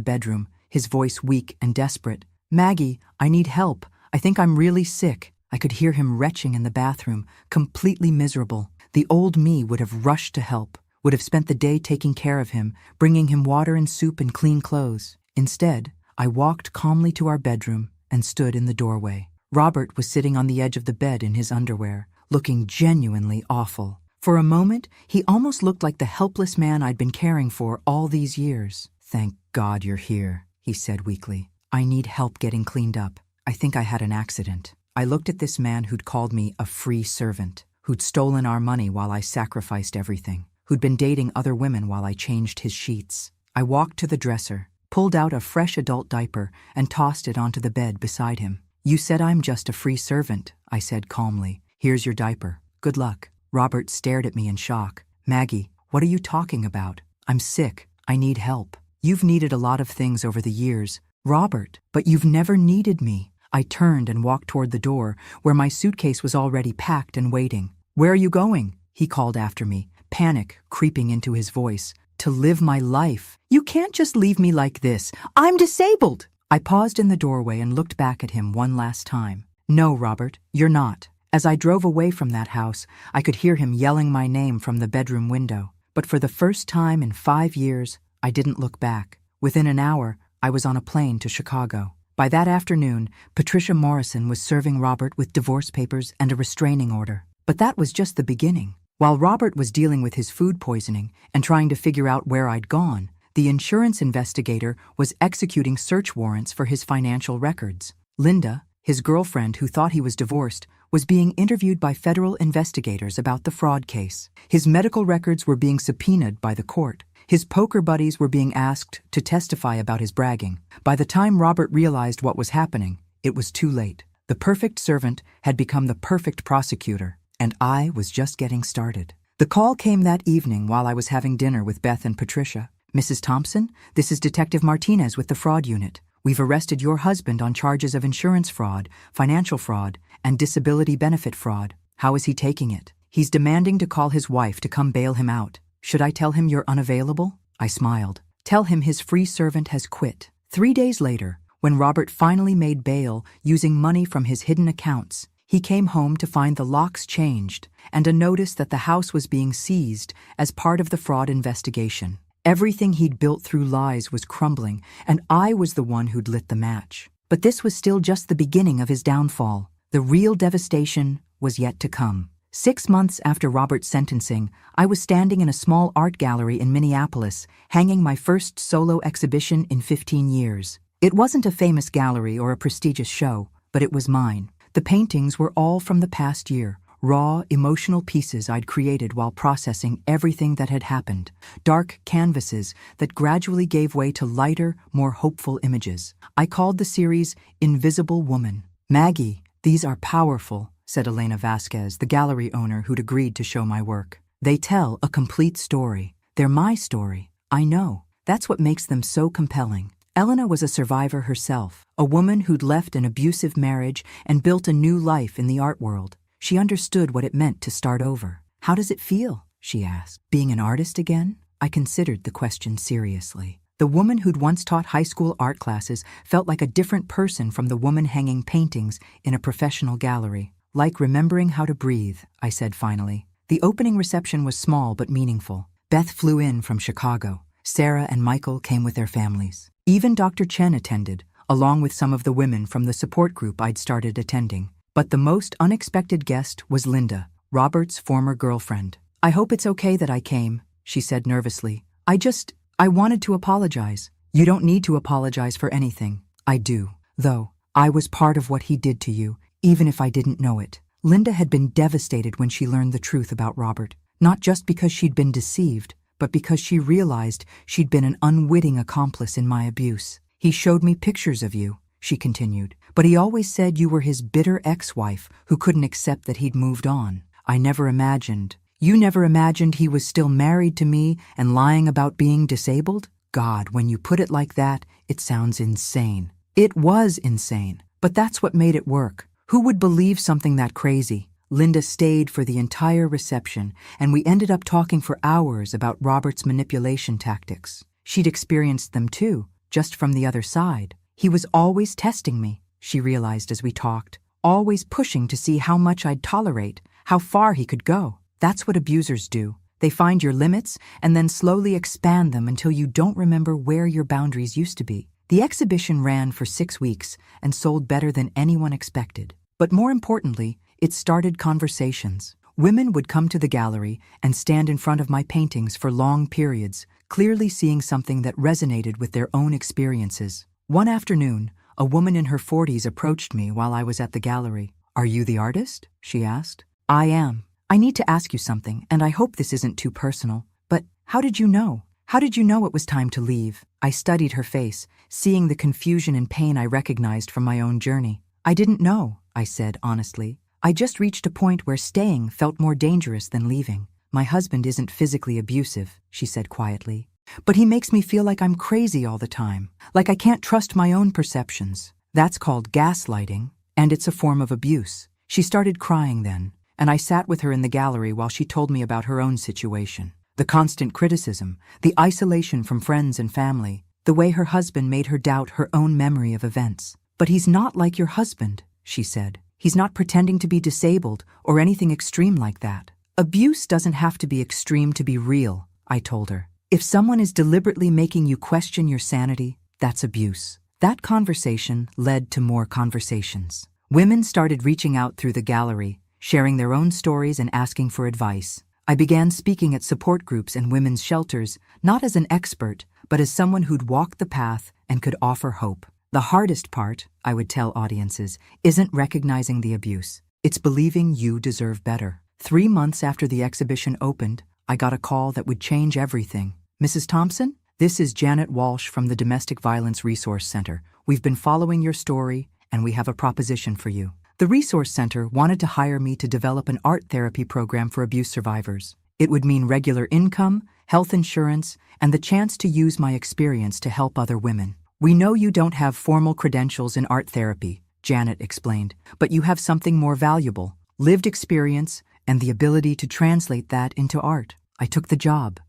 bedroom, his voice weak and desperate. "Maggie, I need help. I think I'm really sick." I could hear him retching in the bathroom, completely miserable. The old me would have rushed to help, would have spent the day taking care of him, bringing him water and soup and clean clothes. Instead, I walked calmly to our bedroom and stood in the doorway. Robert was sitting on the edge of the bed in his underwear, looking genuinely awful. For a moment, he almost looked like the helpless man I'd been caring for all these years. "Thank God you're here," he said weakly. "I need help getting cleaned up. I think I had an accident." I looked at this man who'd called me a free servant, who'd stolen our money while I sacrificed everything, who'd been dating other women while I changed his sheets. I walked to the dresser, pulled out a fresh adult diaper, and tossed it onto the bed beside him. "You said I'm just a free servant," I said calmly. "Here's your diaper. Good luck." Robert stared at me in shock. "Maggie, what are you talking about? I'm sick. I need help." "You've needed a lot of things over the years, Robert, but you've never needed me." I turned and walked toward the door, where my suitcase was already packed and waiting. "Where are you going?" he called after me, panic creeping into his voice. "To live my life. You can't just leave me like this. I'm disabled." I paused in the doorway and looked back at him one last time. "No, Robert, you're not." As I drove away from that house, I could hear him yelling my name from the bedroom window. But for the first time in 5 years, I didn't look back. Within an hour, I was on a plane to Chicago. By that afternoon, Patricia Morrison was serving Robert with divorce papers and a restraining order. But that was just the beginning. While Robert was dealing with his food poisoning and trying to figure out where I'd gone, the insurance investigator was executing search warrants for his financial records. Linda, his girlfriend who thought he was divorced, was being interviewed by federal investigators about the fraud case. His medical records were being subpoenaed by the court. His poker buddies were being asked to testify about his bragging. By the time Robert realized what was happening, it was too late. The perfect servant had become the perfect prosecutor, and I was just getting started. The call came that evening while I was having dinner with Beth and Patricia. "Mrs. Thompson, this is Detective Martinez with the fraud unit. We've arrested your husband on charges of insurance fraud, financial fraud, and disability benefit fraud. How is he taking it? He's demanding to call his wife to come bail him out. Should I tell him you're unavailable?" I smiled. "Tell him his free servant has quit." 3 days later, when Robert finally made bail using money from his hidden accounts, he came home to find the locks changed and a notice that the house was being seized as part of the fraud investigation. Everything he'd built through lies was crumbling, and I was the one who'd lit the match. But this was still just the beginning of his downfall. The real devastation was yet to come. 6 months after Robert's sentencing, I was standing in a small art gallery in Minneapolis, hanging my first solo exhibition in 15 years. It wasn't a famous gallery or a prestigious show, but it was mine. The paintings were all from the past year, raw, emotional pieces I'd created while processing everything that had happened. Dark canvases that gradually gave way to lighter, more hopeful images. I called the series Invisible Woman. "Maggie, these are powerful," said Elena Vasquez, the gallery owner who'd agreed to show my work. "They tell a complete story. They're my story. I know. That's what makes them so compelling." Elena was a survivor herself, a woman who'd left an abusive marriage and built a new life in the art world. She understood what it meant to start over. "How does it feel?" she asked. "Being an artist again?" I considered the question seriously. The woman who'd once taught high school art classes felt like a different person from the woman hanging paintings in a professional gallery. "Like remembering how to breathe," I said finally. The opening reception was small but meaningful. Beth flew in from Chicago. Sarah and Michael came with their families. Even Dr. Chen attended, along with some of the women from the support group I'd started attending. But the most unexpected guest was Linda, Robert's former girlfriend. "I hope it's okay that I came," she said nervously. I wanted to apologize." "You don't need to apologize for anything." "I do, though. I was part of what he did to you, even if I didn't know it." Linda had been devastated when she learned the truth about Robert, not just because she'd been deceived, but because she realized she'd been an unwitting accomplice in my abuse. "He showed me pictures of you," she continued, "but he always said you were his bitter ex-wife who couldn't accept that he'd moved on. You never imagined he was still married to me and lying about being disabled? God, when you put it like that, it sounds insane." It was insane, but that's what made it work. Who would believe something that crazy? Linda stayed for the entire reception, and we ended up talking for hours about Robert's manipulation tactics. She'd experienced them too, just from the other side. He was always testing me, she realized as we talked, always pushing to see how much I'd tolerate, how far he could go. That's what abusers do. They find your limits and then slowly expand them until you don't remember where your boundaries used to be. The exhibition ran for 6 weeks and sold better than anyone expected. But more importantly, it started conversations. Women would come to the gallery and stand in front of my paintings for long periods, clearly seeing something that resonated with their own experiences. One afternoon, a woman in her 40s approached me while I was at the gallery. "Are you the artist?" she asked. "I am. I need to ask you something, and I hope this isn't too personal. But how did you know? How did you know it was time to leave?" I studied her face, seeing the confusion and pain I recognized from my own journey. "I didn't know," I said honestly. "I just reached a point where staying felt more dangerous than leaving. My husband isn't physically abusive," she said quietly. "But he makes me feel like I'm crazy all the time, like I can't trust my own perceptions. That's called gaslighting, and it's a form of abuse." She started crying then, and I sat with her in the gallery while she told me about her own situation. The constant criticism, the isolation from friends and family, the way her husband made her doubt her own memory of events. "But he's not like your husband," she said. "He's not pretending to be disabled or anything extreme like that." "Abuse doesn't have to be extreme to be real," I told her. "If someone is deliberately making you question your sanity, that's abuse." That conversation led to more conversations. Women started reaching out through the gallery, sharing their own stories and asking for advice. I began speaking at support groups and women's shelters, not as an expert, but as someone who'd walked the path and could offer hope. The hardest part, I would tell audiences, isn't recognizing the abuse. It's believing you deserve better. 3 months after the exhibition opened, I got a call that would change everything. "Mrs. Thompson, this is Janet Walsh from the Domestic Violence Resource Center. We've been following your story, and we have a proposition for you." The Resource Center wanted to hire me to develop an art therapy program for abuse survivors. It would mean regular income, health insurance, and the chance to use my experience to help other women. "We know you don't have formal credentials in art therapy," Janet explained, "but you have something more valuable, lived experience, and the ability to translate that into art." I took the job.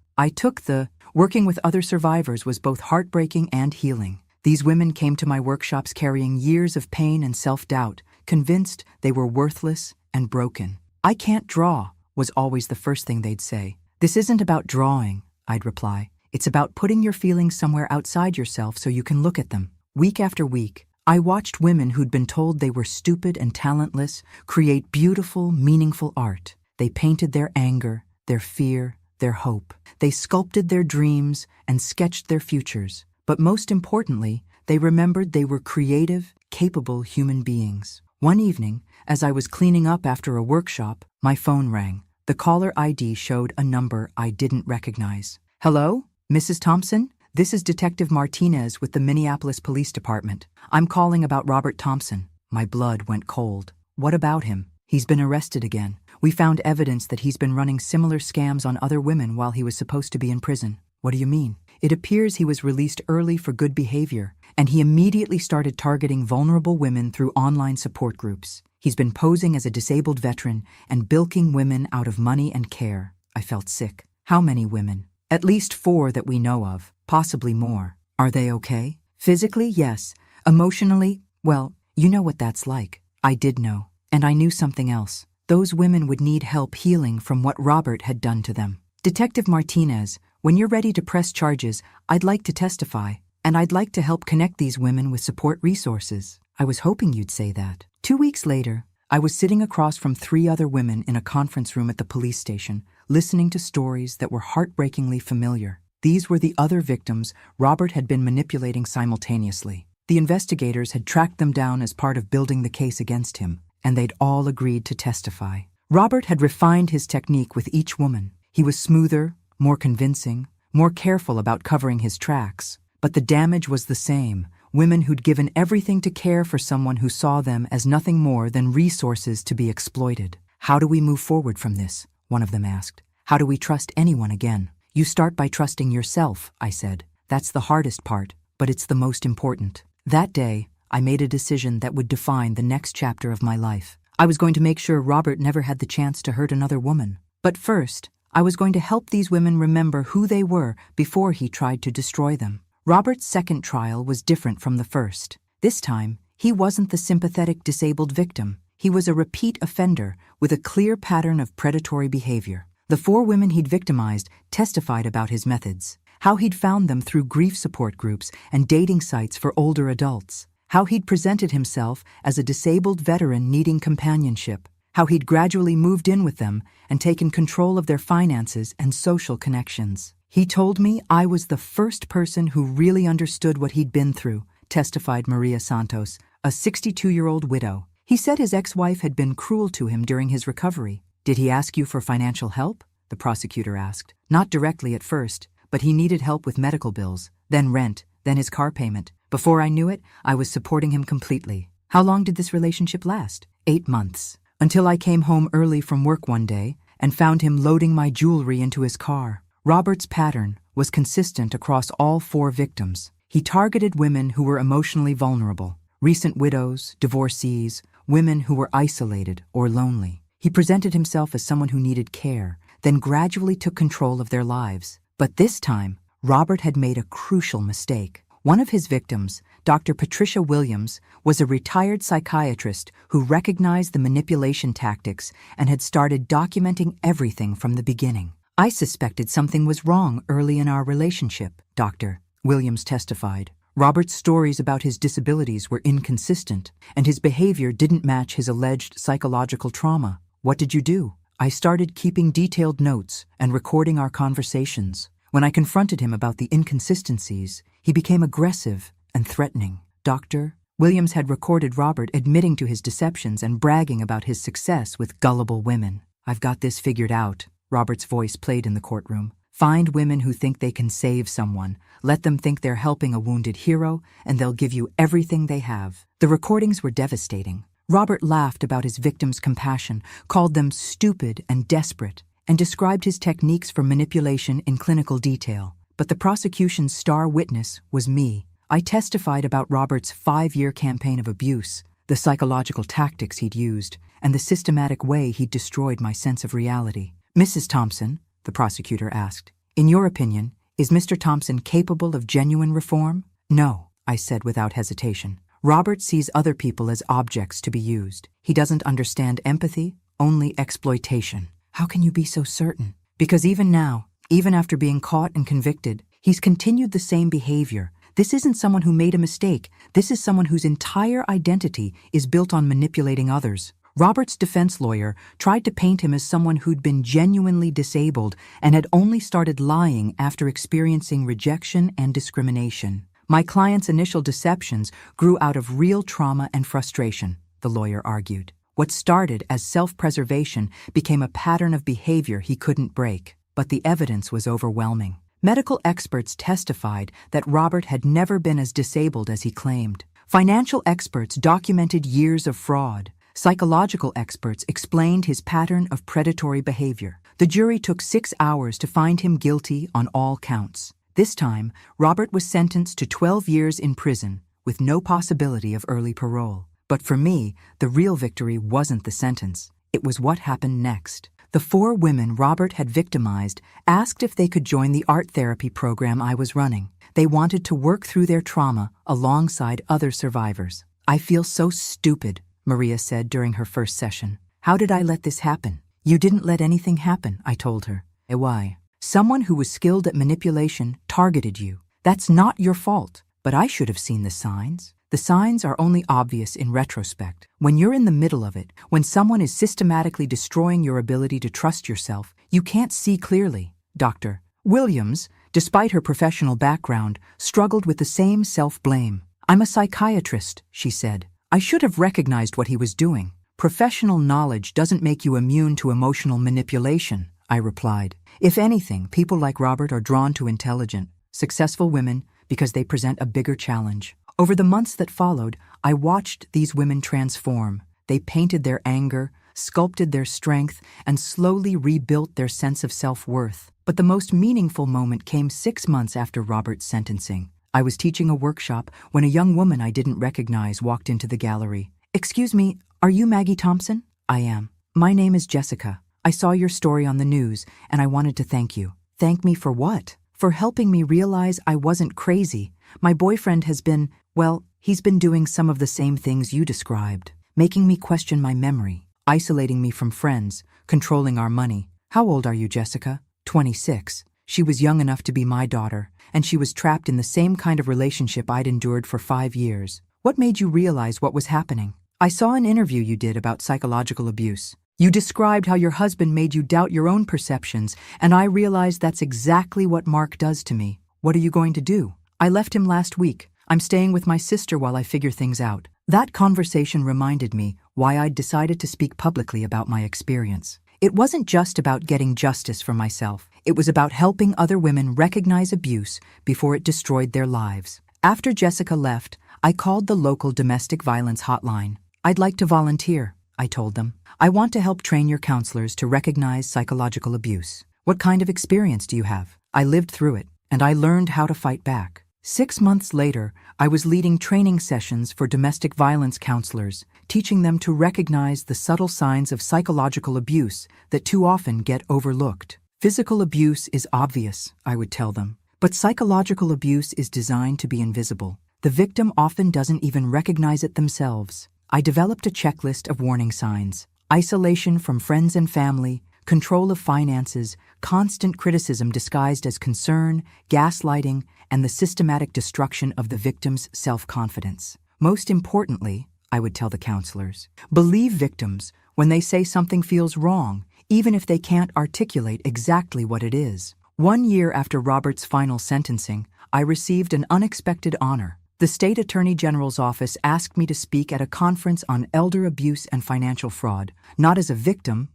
Working with other survivors was both heartbreaking and healing. These women came to my workshops carrying years of pain and self-doubt, convinced they were worthless and broken. "I can't draw," was always the first thing they'd say. "This isn't about drawing," I'd reply. "It's about putting your feelings somewhere outside yourself so you can look at them." Week after week, I watched women who'd been told they were stupid and talentless create beautiful, meaningful art. They painted their anger, their fear, their hope. They sculpted their dreams and sketched their futures. But most importantly, they remembered they were creative, capable human beings. One evening, as I was cleaning up after a workshop, my phone rang. The caller ID showed a number I didn't recognize. "Hello, Mrs. Thompson? This is Detective Martinez with the Minneapolis Police Department. I'm calling about Robert Thompson." My blood went cold. "What about him?" "He's been arrested again. We found evidence that he's been running similar scams on other women while he was supposed to be in prison." "What do you mean?" "It appears he was released early for good behavior, and he immediately started targeting vulnerable women through online support groups. He's been posing as a disabled veteran and bilking women out of money and care." I felt sick. "How many women?" "At least 4 that we know of, possibly more." "Are they okay?" "Physically, yes. Emotionally, well, you know what that's like." I did know, and I knew something else. Those women would need help healing from what Robert had done to them. "Detective Martinez, when you're ready to press charges, I'd like to testify." and I'd like to help connect these women with support resources. I was hoping you'd say that. 2 weeks later, I was sitting across from 3 other women in a conference room at the police station, listening to stories that were heartbreakingly familiar. These were the other victims Robert had been manipulating simultaneously. The investigators had tracked them down as part of building the case against him, and they'd all agreed to testify. Robert had refined his technique with each woman. He was smoother, more convincing, more careful about covering his tracks. But the damage was the same. Women who'd given everything to care for someone who saw them as nothing more than resources to be exploited. "How do we move forward from this?" one of them asked. "How do we trust anyone again?" "You start by trusting yourself," I said. "That's the hardest part, but it's the most important." That day, I made a decision that would define the next chapter of my life. I was going to make sure Robert never had the chance to hurt another woman. But first, I was going to help these women remember who they were before he tried to destroy them. Robert's second trial was different from the first. This time, he wasn't the sympathetic disabled victim. He was a repeat offender with a clear pattern of predatory behavior. The 4 women he'd victimized testified about his methods, how he'd found them through grief support groups and dating sites for older adults, how he'd presented himself as a disabled veteran needing companionship, how he'd gradually moved in with them and taken control of their finances and social connections. "He told me I was the first person who really understood what he'd been through," testified Maria Santos, a 62-year-old widow. "He said his ex-wife had been cruel to him during his recovery." "Did he ask you for financial help?" the prosecutor asked. "Not directly at first, but he needed help with medical bills, then rent, then his car payment. Before I knew it, I was supporting him completely." "How long did this relationship last?" 8 months. "Until I came home early from work one day and found him loading my jewelry into his car." Robert's pattern was consistent across all 4 victims. He targeted women who were emotionally vulnerable, recent widows, divorcees, women who were isolated or lonely. He presented himself as someone who needed care, then gradually took control of their lives. But this time, Robert had made a crucial mistake. One of his victims, Dr. Patricia Williams, was a retired psychiatrist who recognized the manipulation tactics and had started documenting everything from the beginning. "I suspected something was wrong early in our relationship," Dr. Williams testified. "Robert's stories about his disabilities were inconsistent, and his behavior didn't match his alleged psychological trauma." "What did you do?" "I started keeping detailed notes and recording our conversations. When I confronted him about the inconsistencies, he became aggressive and threatening." Dr. Williams had recorded Robert admitting to his deceptions and bragging about his success with gullible women. "I've got this figured out," Robert's voice played in the courtroom. "Find women who think they can save someone. Let them think they're helping a wounded hero, and they'll give you everything they have." The recordings were devastating. Robert laughed about his victims' compassion, called them stupid and desperate, and described his techniques for manipulation in clinical detail. But the prosecution's star witness was me. I testified about Robert's 5-year campaign of abuse, the psychological tactics he'd used, and the systematic way he'd destroyed my sense of reality. "Mrs. Thompson," the prosecutor asked, "in your opinion, is Mr. Thompson capable of genuine reform?" "No," I said without hesitation. "Robert sees other people as objects to be used. He doesn't understand empathy, only exploitation." "How can you be so certain?" "Because even now, even after being caught and convicted, he's continued the same behavior. This isn't someone who made a mistake. This is someone whose entire identity is built on manipulating others." Robert's defense lawyer tried to paint him as someone who'd been genuinely disabled and had only started lying after experiencing rejection and discrimination. "My client's initial deceptions grew out of real trauma and frustration," the lawyer argued. "What started as self-preservation became a pattern of behavior he couldn't break." But the evidence was overwhelming. Medical experts testified that Robert had never been as disabled as he claimed. Financial experts documented years of fraud. Psychological experts explained his pattern of predatory behavior. The jury took 6 hours to find him guilty on all counts. This time, Robert was sentenced to 12 years in prison with no possibility of early parole. But for me, the real victory wasn't the sentence. It was what happened next. The 4 women Robert had victimized asked if they could join the art therapy program I was running. They wanted to work through their trauma alongside other survivors. "I feel so stupid," Maria said during her first session. "How did I let this happen?" "You didn't let anything happen," I told her. "Why?" "Someone who was skilled at manipulation targeted you. That's not your fault. But I should have seen the signs. The signs are only obvious in retrospect. When you're in the middle of it, when someone is systematically destroying your ability to trust yourself, you can't see clearly. Dr. Williams, despite her professional background, struggled with the same self-blame. "I'm a psychiatrist," she said. "I should have recognized what he was doing." "Professional knowledge doesn't make you immune to emotional manipulation," I replied. "If anything, people like Robert are drawn to intelligent, successful women because they present a bigger challenge." Over the months that followed, I watched these women transform. They painted their anger, sculpted their strength, and slowly rebuilt their sense of self-worth. But the most meaningful moment came 6 months after Robert's sentencing. I was teaching a workshop when a young woman I didn't recognize walked into the gallery. "Excuse me, are you Maggie Thompson?" "I am." "My name is Jessica. I saw your story on the news, and I wanted to thank you." "Thank me for what?" "For helping me realize I wasn't crazy. My boyfriend has been, well, he's been doing some of the same things you described, making me question my memory, isolating me from friends, controlling our money." "How old are you, Jessica?" 26. She was young enough to be my daughter, and she was trapped in the same kind of relationship I'd endured for 5 years. "What made you realize what was happening?" "I saw an interview you did about psychological abuse. You described how your husband made you doubt your own perceptions, and I realized that's exactly what Mark does to me." "What are you going to do?" "I left him last week. I'm staying with my sister while I figure things out." That conversation reminded me why I'd decided to speak publicly about my experience. It wasn't just about getting justice for myself. It was about helping other women recognize abuse before it destroyed their lives. After Jessica left, I called the local domestic violence hotline. "I'd like to volunteer," I told them. "I want to help train your counselors to recognize psychological abuse." "What kind of experience do you have?" "I lived through it, and I learned how to fight back." 6 months later, I was leading training sessions for domestic violence counselors, teaching them to recognize the subtle signs of psychological abuse that too often get overlooked. "Physical abuse is obvious," I would tell them, "but psychological abuse is designed to be invisible. The victim often doesn't even recognize it themselves." I developed a checklist of warning signs: isolation from friends and family, control of finances, constant criticism disguised as concern, gaslighting, and the systematic destruction of the victim's self-confidence. "Most importantly," I would tell the counselors, "believe victims when they say something feels wrong, even if they can't articulate exactly what it is." 1 year after Robert's final sentencing, I received an unexpected honor. The State Attorney General's office asked me to speak at a conference on elder abuse and financial fraud, not as a victim,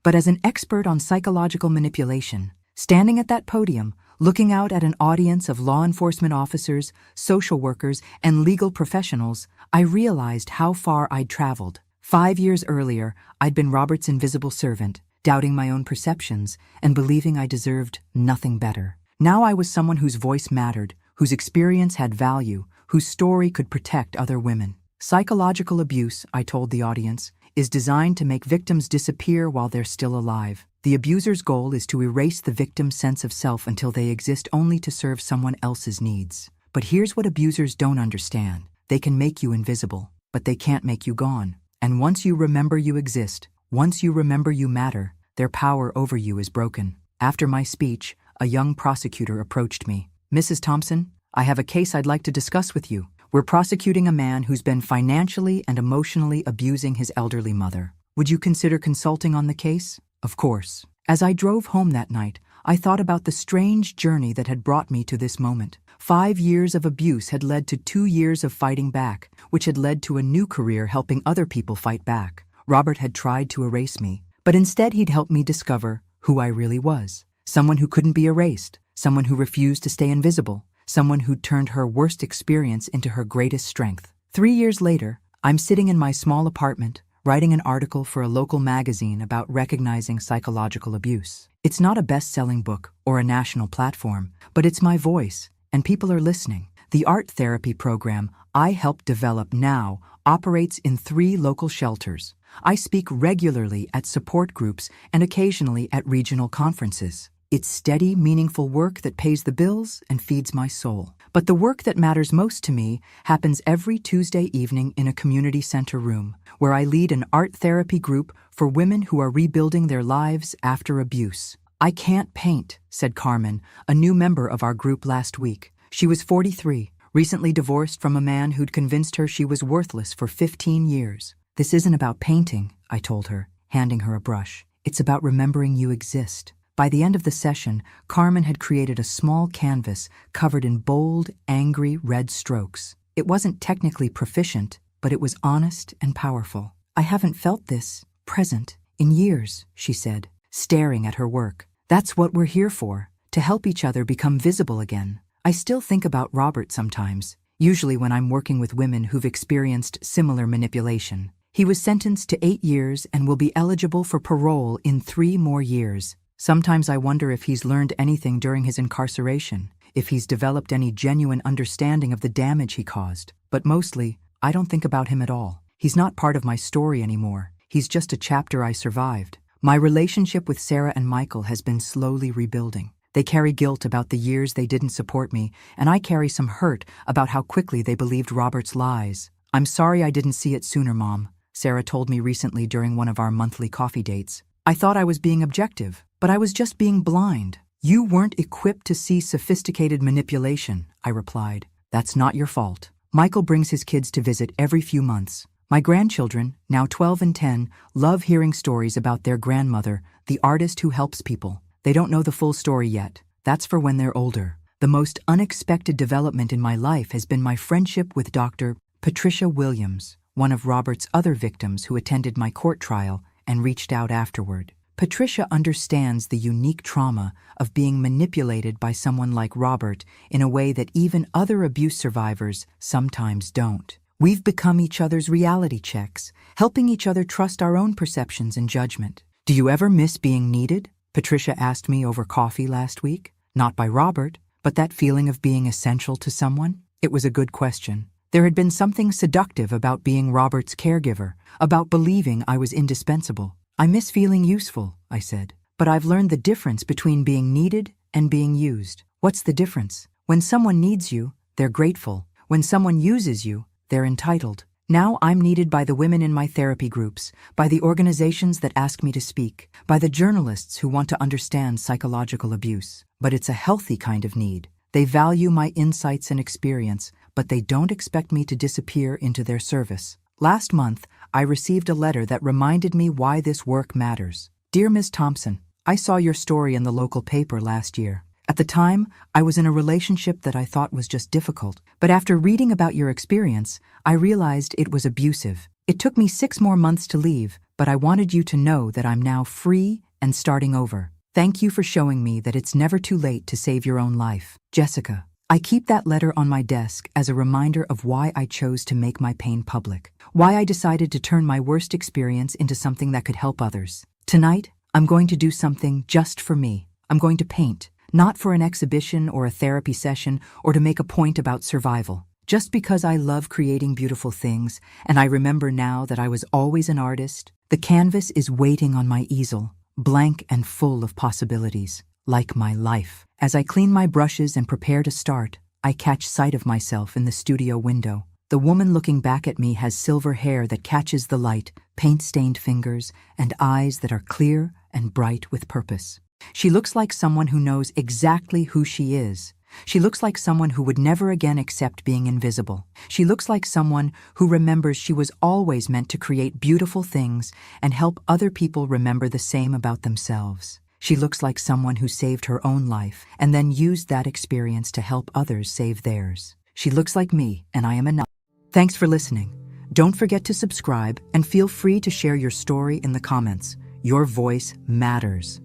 but as an expert on psychological manipulation. Standing at that podium, looking out at an audience of law enforcement officers, social workers, and legal professionals, I realized how far I'd traveled. 5 years earlier, I'd been Robert's invisible servant, doubting my own perceptions and believing I deserved nothing better. Now I was someone whose voice mattered, whose experience had value, whose story could protect other women. Psychological abuse, I told the audience, is designed to make victims disappear while they're still alive. The abuser's goal is to erase the victim's sense of self until they exist only to serve someone else's needs. But here's what abusers don't understand. They can make you invisible, but they can't make you gone. And once you remember you exist, once you remember you matter, their power over you is broken. After my speech, a young prosecutor approached me. "Mrs. Thompson, I have a case I'd like to discuss with you. We're prosecuting a man who's been financially and emotionally abusing his elderly mother. Would you consider consulting on the case?" Of course. As I drove home that night, I thought about the strange journey that had brought me to this moment. 5 years of abuse had led to 2 years of fighting back, which had led to a new career helping other people fight back. Robert had tried to erase me, but instead he'd helped me discover who I really was. Someone who couldn't be erased, someone who refused to stay invisible, someone who'd turned her worst experience into her greatest strength. 3 years later, I'm sitting in my small apartment, writing an article for a local magazine about recognizing psychological abuse. It's not a best-selling book or a national platform, but it's my voice, and people are listening. The art therapy program I help develop now operates in 3 local shelters. I speak regularly at support groups and occasionally at regional conferences. It's steady, meaningful work that pays the bills and feeds my soul. But the work that matters most to me happens every Tuesday evening in a community center room, where I lead an art therapy group for women who are rebuilding their lives after abuse. "I can't paint," said Carmen, a new member of our group last week. She was 43, Recently divorced from a man who'd convinced her she was worthless for 15 years. This isn't about painting, I told her, handing her a brush. It's about remembering you exist. By the end of the session, Carmen had created a small canvas covered in bold, angry red strokes. It wasn't technically proficient, but it was honest and powerful. I haven't felt this, present, in years, she said, staring at her work. That's what we're here for, to help each other become visible again. I still think about Robert sometimes, usually when I'm working with women who've experienced similar manipulation. He was sentenced to 8 years and will be eligible for parole in 3 more years. Sometimes I wonder if he's learned anything during his incarceration, if he's developed any genuine understanding of the damage he caused. But mostly, I don't think about him at all. He's not part of my story anymore. He's just a chapter I survived. My relationship with Sarah and Michael has been slowly rebuilding. They carry guilt about the years they didn't support me, and I carry some hurt about how quickly they believed Robert's lies. I'm sorry I didn't see it sooner, Mom, Sarah told me recently during one of our monthly coffee dates. I thought I was being objective, but I was just being blind. You weren't equipped to see sophisticated manipulation, I replied. That's not your fault. Michael brings his kids to visit every few months. My grandchildren, now 12 and 10, love hearing stories about their grandmother, the artist who helps people. They don't know the full story yet. That's for when they're older. The most unexpected development in my life has been my friendship with Dr. Patricia Williams, one of Robert's other victims who attended my court trial and reached out afterward. Patricia understands the unique trauma of being manipulated by someone like Robert in a way that even other abuse survivors sometimes don't. We've become each other's reality checks, helping each other trust our own perceptions and judgment. Do you ever miss being needed? Patricia asked me over coffee last week. Not by Robert, but that feeling of being essential to someone? It was a good question. There had been something seductive about being Robert's caregiver, about believing I was indispensable. I miss feeling useful, I said, but I've learned the difference between being needed and being used. What's the difference? When someone needs you, they're grateful. When someone uses you, they're entitled. Now I'm needed by the women in my therapy groups, by the organizations that ask me to speak, by the journalists who want to understand psychological abuse. But it's a healthy kind of need. They value my insights and experience, but they don't expect me to disappear into their service. Last month, I received a letter that reminded me why this work matters. Dear Ms. Thompson, I saw your story in the local paper last year. At the time, I was in a relationship that I thought was just difficult. But after reading about your experience, I realized it was abusive. It took me 6 more months to leave, but I wanted you to know that I'm now free and starting over. Thank you for showing me that it's never too late to save your own life. Jessica. I keep that letter on my desk as a reminder of why I chose to make my pain public, why I decided to turn my worst experience into something that could help others. Tonight, I'm going to do something just for me. I'm going to paint. Not for an exhibition or a therapy session or to make a point about survival. Just because I love creating beautiful things, and I remember now that I was always an artist, the canvas is waiting on my easel, blank and full of possibilities, like my life. As I clean my brushes and prepare to start, I catch sight of myself in the studio window. The woman looking back at me has silver hair that catches the light, paint-stained fingers, and eyes that are clear and bright with purpose. She looks like someone who knows exactly who she is. She looks like someone who would never again accept being invisible. She looks like someone who remembers she was always meant to create beautiful things and help other people remember the same about themselves. She looks like someone who saved her own life and then used that experience to help others save theirs. She looks like me, and I am enough. Thanks for listening. Don't forget to subscribe and feel free to share your story in the comments. Your voice matters.